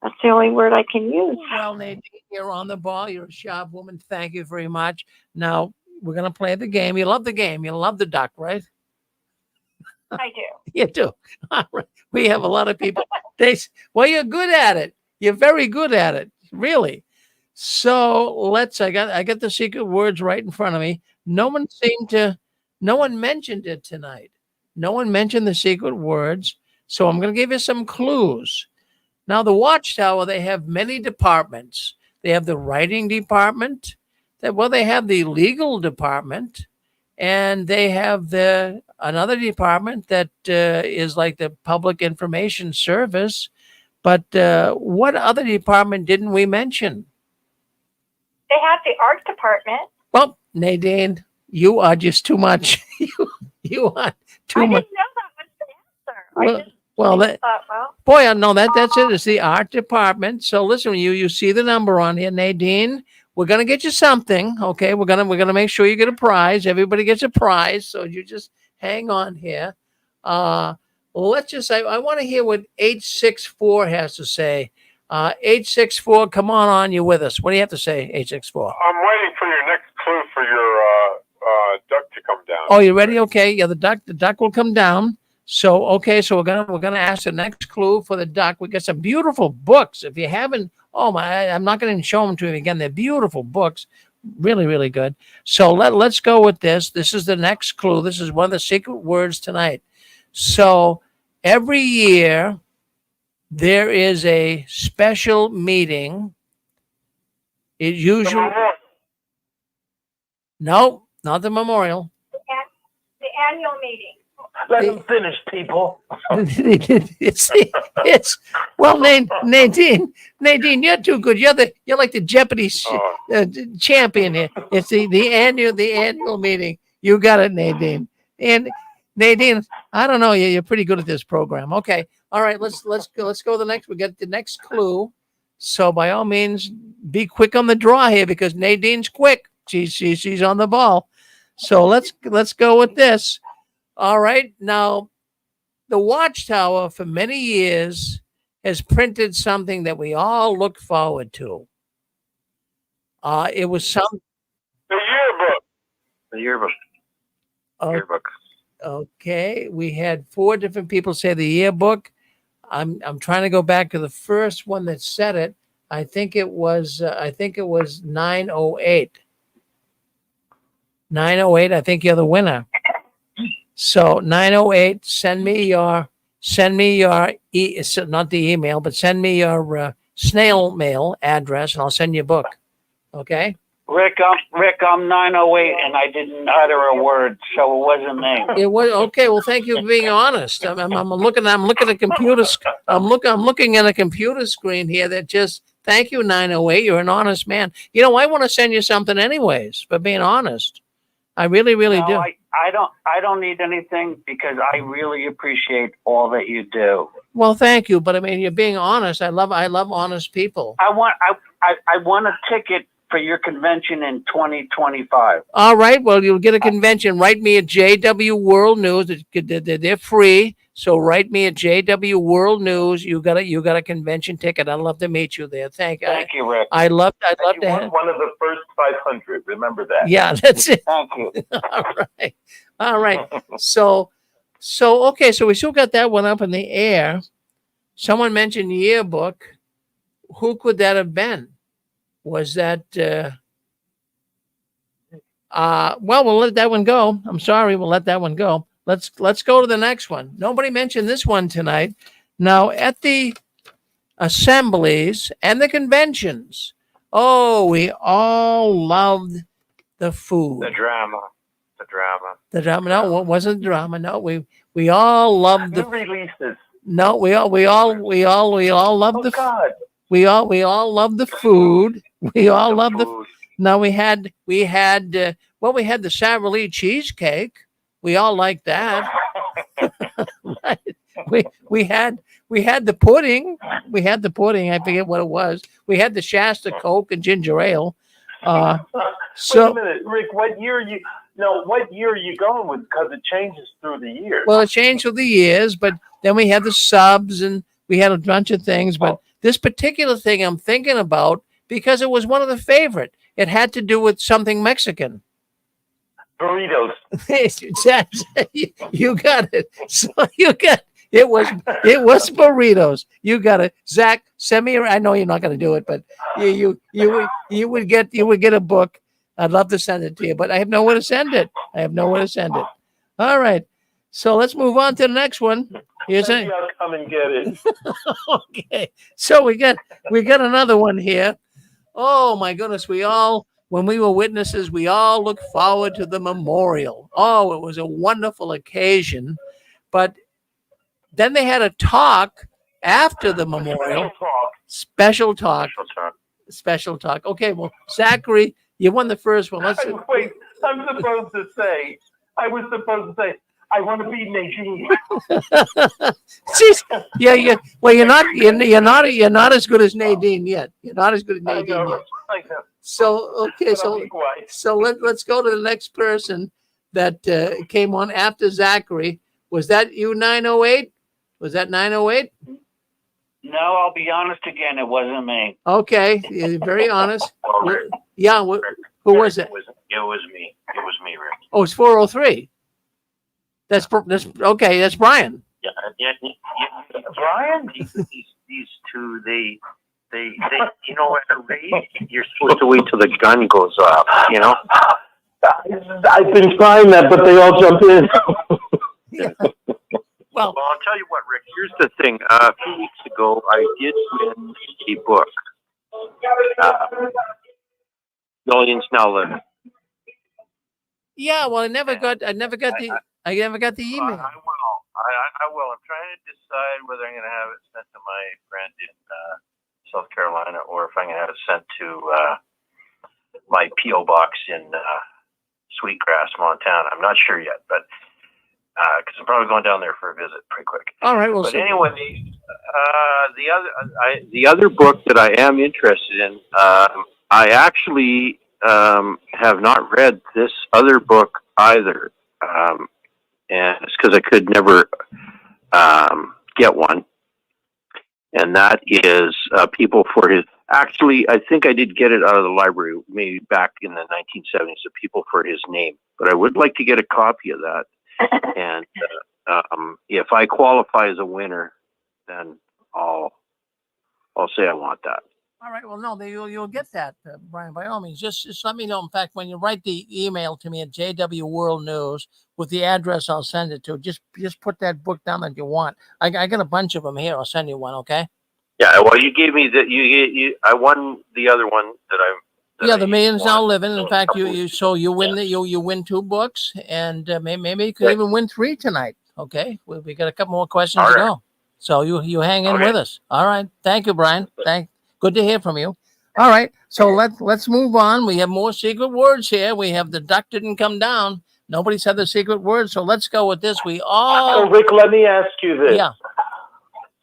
That's the only word I can use. Well, Nadine, you're on the ball. You're a sharp woman. Thank you very much. Now, we're going to play the game. You love the game. You love the duck, right? I do. You do. All right. We have a lot of people. You're good at it. You're very good at it. Really. So I got the secret words right in front of me. No one mentioned it tonight. No one mentioned the secret words. So I'm going to give you some clues. Now, the Watchtower, they have many departments. They have the writing department. They have the legal department, and they have another department that is like the public information service. But what other department didn't we mention? They have the art department. Well, Nadine, you are just too much. you are too much. I didn't know that was the answer. That's it. It's the art department. So listen, you see the number on here, Nadine. We're gonna get you something. Okay, we're gonna make sure you get a prize. Everybody gets a prize. So you just hang on here. Let's just say I want to hear what 864 has to say. 864, come on, you're with us. What do you have to say, 864? I'm waiting for your next clue for your duck to come down. Oh, you ready? Okay, yeah, the duck will come down. So we're gonna ask the next clue for the duck. We got some beautiful books. If you haven't, I'm not gonna show them to you again. They're beautiful books, really, really good. So let's go with this. This is the next clue. This is one of the secret words tonight. So every year there is a special meeting. It usually no, not the memorial. The annual meeting. Let them finish, people. it's well, Nadine, you're too good. You're like the Jeopardy champion here. It's the annual meeting. You got it, Nadine. And Nadine, I don't know, you're pretty good at this program. Okay, all right, let's go to the next. We get the next clue. So by all means, be quick on the draw here because Nadine's quick. She's on the ball. So let's go with this. All right. Now, the Watchtower for many years has printed something that we all look forward to. It was The yearbook. The yearbook. Yearbook. Okay. We had 4 different people say the yearbook. I'm trying to go back to the first one that said it. I think it was 908. 908. I think you're the winner. So 908, send me your not the email, but send me your snail mail address, and I'll send you a book. Okay. Rick, I'm 908, and I didn't utter a word, so it wasn't me. It was okay. Well, thank you for being honest. I'm looking at a computer. I'm looking at a computer screen here that just. Thank you, 908. You're an honest man. You know, I want to send you something anyways for being honest. I really, really No, do. I don't need anything because I really appreciate all that you do. Well, thank you, but I mean, you're being honest. I love honest people. I want a ticket for your convention in 2025. All right. Well, you'll get a convention. Write me at JW World News. They're free. So write me at JW World News. You got a convention ticket. I'd love to meet you there. Thank you, Rick. I'd love You to won have. one of the first 500. Remember that. Yeah, that's it. Thank you. All right. So okay. So we still got that one up in the air. Someone mentioned yearbook. Who could that have been? Was that? Well, we'll let that one go. I'm sorry, we'll let that one go. Let's go to the next one. Nobody mentioned this one tonight. Now, at the assemblies and the conventions, oh, we all loved the food. The drama. The drama. No, it wasn't drama. No, we all loved New the. releases. No, we all loved Oh the. God. We all loved the food. We all loved the. food. Now we had we had the Savory cheesecake. We all liked that. Right. We had the pudding. We had the pudding. I forget what it was. We had the Shasta Coke and ginger ale. Wait a So minute, Rick. What year are you going with? Because it changes through the years. well, it changed through the years, but then we had the subs and we had a bunch of things. But this particular thing I'm thinking about because it was one of the favorite. It had to do with something Mexican. Burritos. You got it. So you got it was burritos. You got it. Zach, send me. I know you're not going to do it, but you would get a book. I'd love to send it to you, but I have nowhere to send it. All right. So let's move on to the next one. Here's Maybe I'll come and get it. okay. So we got another one here. Oh my goodness, when we were witnesses, we all looked forward to the memorial. Oh, it was a wonderful occasion. But then they had a talk after the memorial. Special talk. Okay, well, Zachary, you won the first one. Let's Wait, I was supposed to say, I want to be Nadine. Jeez. Yeah. Well, you're not as good as Nadine yet. You're not as good as Nadine yet. I know. So okay, But I'll be quiet. so let's go to the next person that came on after Zachary. Was that you, 908? Was that 908? No, I'll be honest again. It wasn't me. Okay, you're very honest. Yeah, who was it? It was me. It was me, Rick. Oh, it's 403. That's okay. That's Brian. Yeah. Brian? These two, they, you know, at a race, you're supposed to wait till the gun goes off, you know? I've been trying that, but they all jump in. Well, I'll tell you what, Rick, here's the thing. A few weeks ago, I did win a book. Millions Now Living. yeah. Well, I never got the email. I will. I'm trying to decide whether I'm going to have it sent to my friend in South Carolina or if I'm going to have it sent to my P.O. box in Sweetgrass, Montana. I'm not sure yet, but because I'm probably going down there for a visit pretty quick. All right. Well, But anyway, the other book that I am interested in, I actually have not read this other book either. And it's because I could never get one. And that is People for His. Actually, I think I did get it out of the library, maybe back in the 1970s, the People for His Name. But I would like to get a copy of that. And if I qualify as a winner, then I'll say I want that. all right. Well, no, you'll get that, Brian. By all means, just let me know. In fact, when you write the email to me at JW World News with the address, I'll send it to. Just put that book down that you want. I got a bunch of them here. I'll send you one. Okay. Yeah. Well, you gave me I won the other one that Yeah, the million's now living. In fact, you win you win 2 books, and maybe you could even win 3 tonight. Okay, we got a couple more questions to go. So you hang in with us. All right. Thank you, Brian. Good to hear from you. All right. So let's move on. We have more secret words here. We have the duck didn't come down. Nobody said the secret word, so let's go with this. So Rick, let me ask you this. Yeah.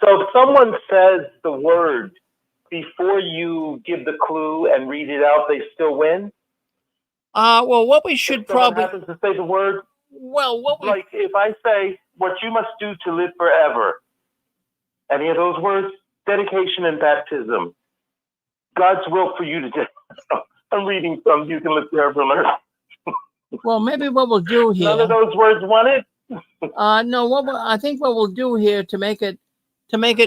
So if someone says the word before you give the clue and read it out, they still win? Well, what we should probably happens to say the word. Well, like if I say what you must do to live forever, any of those words, dedication and baptism, God's will for you to do. I'm reading from You Can Live Forever on Earth. Well, maybe what we'll do here. None of those words want it. No. I think what we'll do here to make it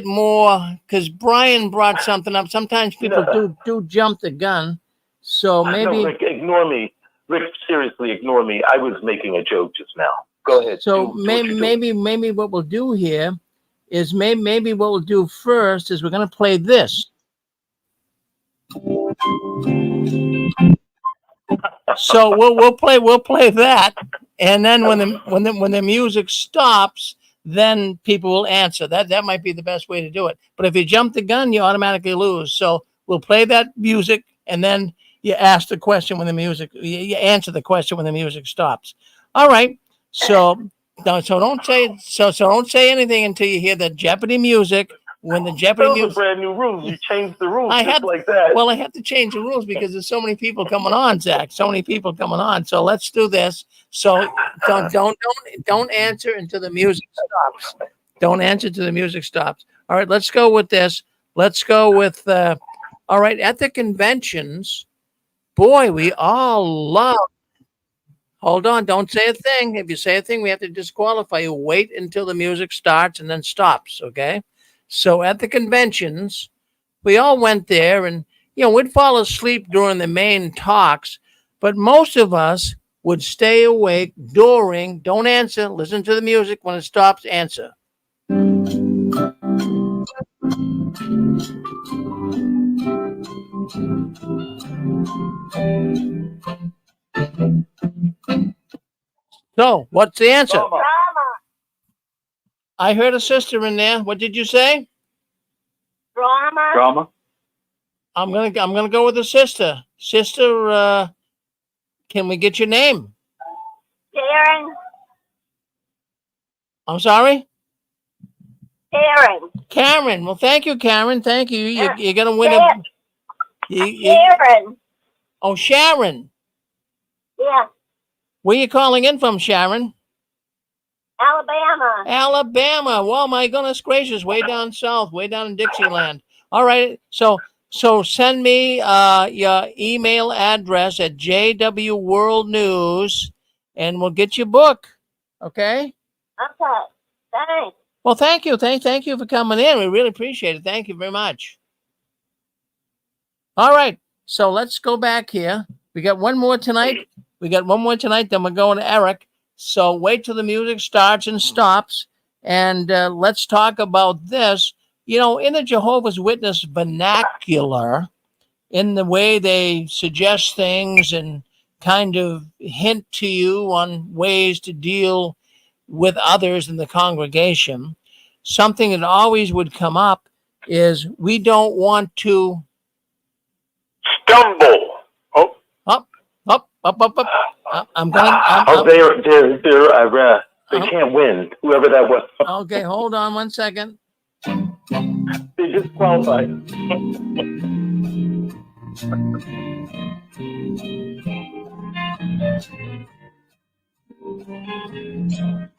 more, because Brian brought something up. Sometimes people do jump the gun, so maybe. No, Rick, ignore me. Rick, seriously, ignore me. I was making a joke just now. Go ahead. So maybe what we'll do here is maybe what we'll do first is we're going to play this. So we'll play that, and then when the music stops, then people will answer. That might be the best way to do it. But if you jump the gun, you automatically lose. So we'll play that music, and then you ask the question when the music. You answer the question when the music stops. All right. So don't say anything until you hear the Jeopardy music. When the Jeopardy music. Those are brand new rules. You changed the rules I like that. Well, I have to change the rules because there's so many people coming on, Zach. So many people coming on. So let's do this. So don't answer until the music stops. Don't answer till the music stops. All right, let's go with this. Let's go with all right, at the conventions, boy, we all love. Hold on, don't say a thing. If you say a thing, we have to disqualify you. Wait until the music starts and then stops, okay? So at the conventions, we all went there and, we'd fall asleep during the main talks, but most of us would stay awake during, don't answer, listen to the music. When it stops, answer. So, what's the answer? Drama. I heard a sister in there. What did you say? Drama. I'm gonna go with the sister. Sister, can we get your name? Karen. I'm sorry? Karen. Karen. Well, thank you, Karen. Thank you. You're gonna win it. Sharon. Oh, Sharon. Yeah. Where you calling in from, Sharon? Alabama. Alabama. Well, my goodness gracious, way down south, way down in Dixieland. All right. So send me your email address at JW World News, and we'll get your book. Okay. Okay. Thanks. Well, thank you. Thank you for coming in. We really appreciate it. Thank you very much. All right. So let's go back here. We got one more tonight. Then we're going to Eric. So wait till the music starts and stops. And let's talk about this. In the Jehovah's Witness vernacular, in the way they suggest things and kind of hint to you on ways to deal with others in the congregation, something that always would come up is we don't want to stumble. Up. I'm gonna. They can't win. Whoever that was. Okay, hold on 1 second. They disqualified.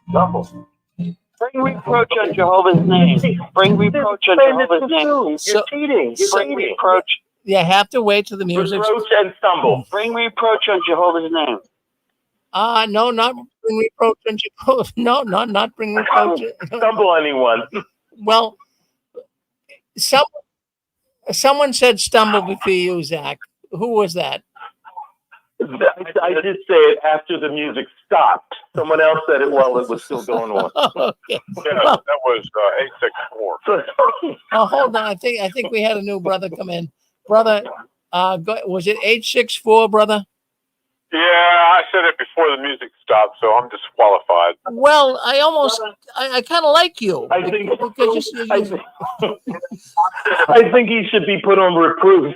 Stumble. Bring reproach on Jehovah's name. Bring reproach on Jehovah's name. You're cheating. Bring reproach. You have to wait till the music. Reproach and stumble. Bring reproach on Jehovah's name. No, not bring reproach on Jehovah. No, not bring reproach. Stumble anyone. Well, someone said stumble before you, Zach. Who was that? I did say it after the music stopped. Someone else said it while it was still going on. Okay. Yeah, that was 864. Oh, hold on. I think we had a new brother come in. Brother, Was it 864, brother? Yeah, I said it before the music stopped, so I'm disqualified. Well, I kind of like you. I think because I think he should be put on reproof.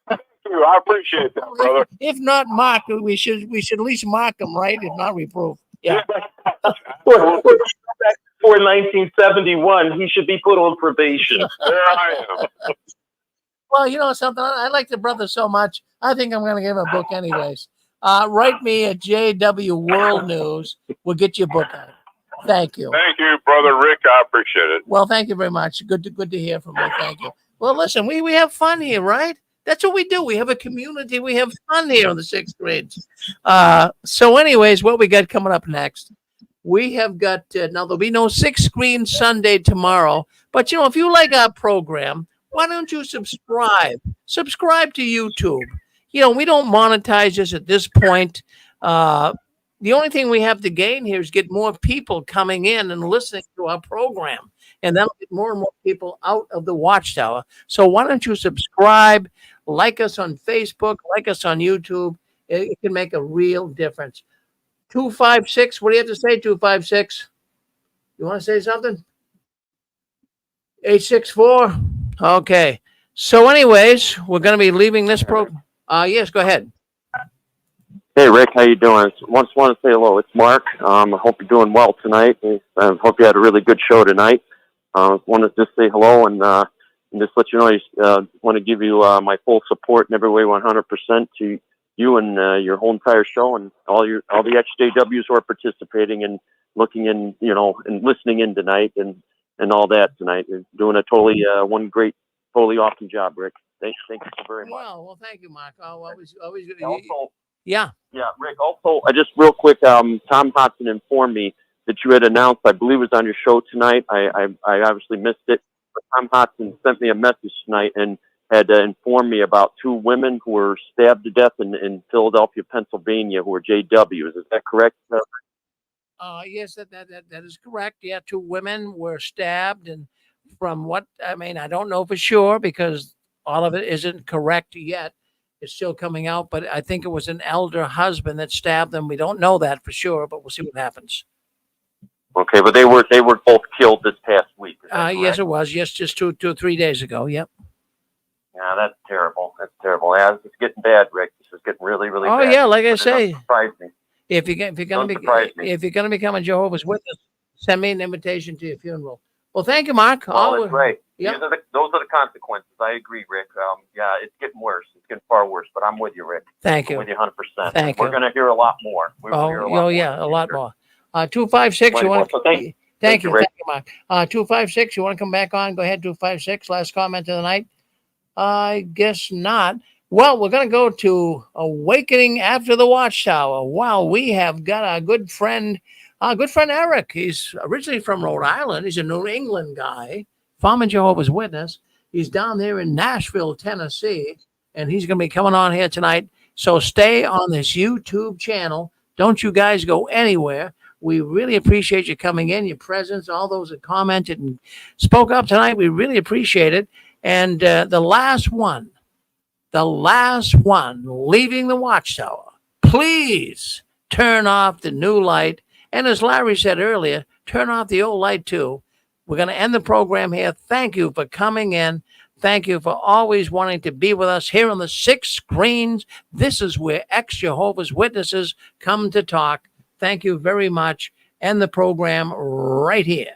I appreciate that, brother. If not mock, we should at least mock him, right? If not reproof. Yeah. For 1971, he should be put on probation. There I am. Well, you know something? I like the brother so much. I think I'm going to give him a book anyways. Write me at JW World News. We'll get you a book out. Thank you. Thank you, brother Rick. I appreciate it. Well, thank you very much. Good to hear from you. Thank you. Well, listen, we have fun here, right? That's what we do. We have a community. We have fun here in the sixth grade. So anyways, what we got coming up next? We have got, now there'll be no Six Screen Sunday tomorrow. But, you know, if you like our program, why don't you subscribe? Subscribe to YouTube. You know, we don't monetize this at this point. The only thing we have to gain here is get more people coming in and listening to our program. And that'll get more and more people out of the Watchtower. So why don't you subscribe, like us on Facebook, like us on YouTube. It can make a real difference. 256, what do you have to say, 256? You want to say something? 864? Okay. So anyways, we're going to be leaving this program. Yes, go ahead. Hey, Rick, how you doing? I just want to say hello. It's Mark. I hope you're doing well tonight. I hope you had a really good show tonight. Want to just say hello and just let you know I want to give you my full support in every way, 100% to you and your whole entire show and all the XJWs who are participating and looking in, you know, and listening in tonight and all that tonight. You're doing a totally one great, totally awesome job, Rick. Thank you so very much. Well, thank you, Mark. Always. Also, yeah, Rick. Also, I just real quick. Tom Hodson informed me that you had announced. I believe it was on your show tonight. I obviously missed it, but Tom Hodson sent me a message tonight and had informed me about two women who were stabbed to death in Philadelphia, Pennsylvania, who were JWs. Is that correct? Yes, that is correct. Yeah, two women were stabbed, and from what I mean, I don't know for sure because all of it isn't correct yet. It's still coming out, but I think it was an elder husband that stabbed them. We don't know that for sure, but we'll see what happens. Okay, but they were both killed this past week. Yes, it was. Yes, just 2 or 3 days ago. Yep. Yeah, that's terrible. That's terrible. Yeah, it's getting bad, Rick. This is getting really, really bad. Oh yeah, like I say, surprise me. If you're gonna become a Jehovah's Witness, send me an invitation to your funeral. Well, thank you, Mark. Oh, that's right. Yeah. Those are the consequences. I agree, Rick. Yeah, it's getting worse. It's getting far worse. But I'm with you, Rick. Thank you. I'm with you 100%. Thank you. We're going to hear a lot more. A lot more. 256. You want to? Thank you, Mark. 256. You want to come back on? Go ahead. 256. Last comment of the night. I guess not. Well, we're going to go to Awakening After the Watchtower. Wow, we have got our good friend Eric. He's originally from Rhode Island. He's a New England guy, former Jehovah's Witness. He's down there in Nashville, Tennessee, and he's going to be coming on here tonight. So stay on this YouTube channel. Don't you guys go anywhere. We really appreciate you coming in, your presence, all those that commented and spoke up tonight. We really appreciate it. And the last one leaving the Watchtower, please turn off the new light. And as Larry said earlier, turn off the old light too. We're going to end the program here. Thank you for coming in. Thank you for always wanting to be with us here on the Six Screens. This is where ex-Jehovah's Witnesses come to talk. Thank you very much. End the program right here.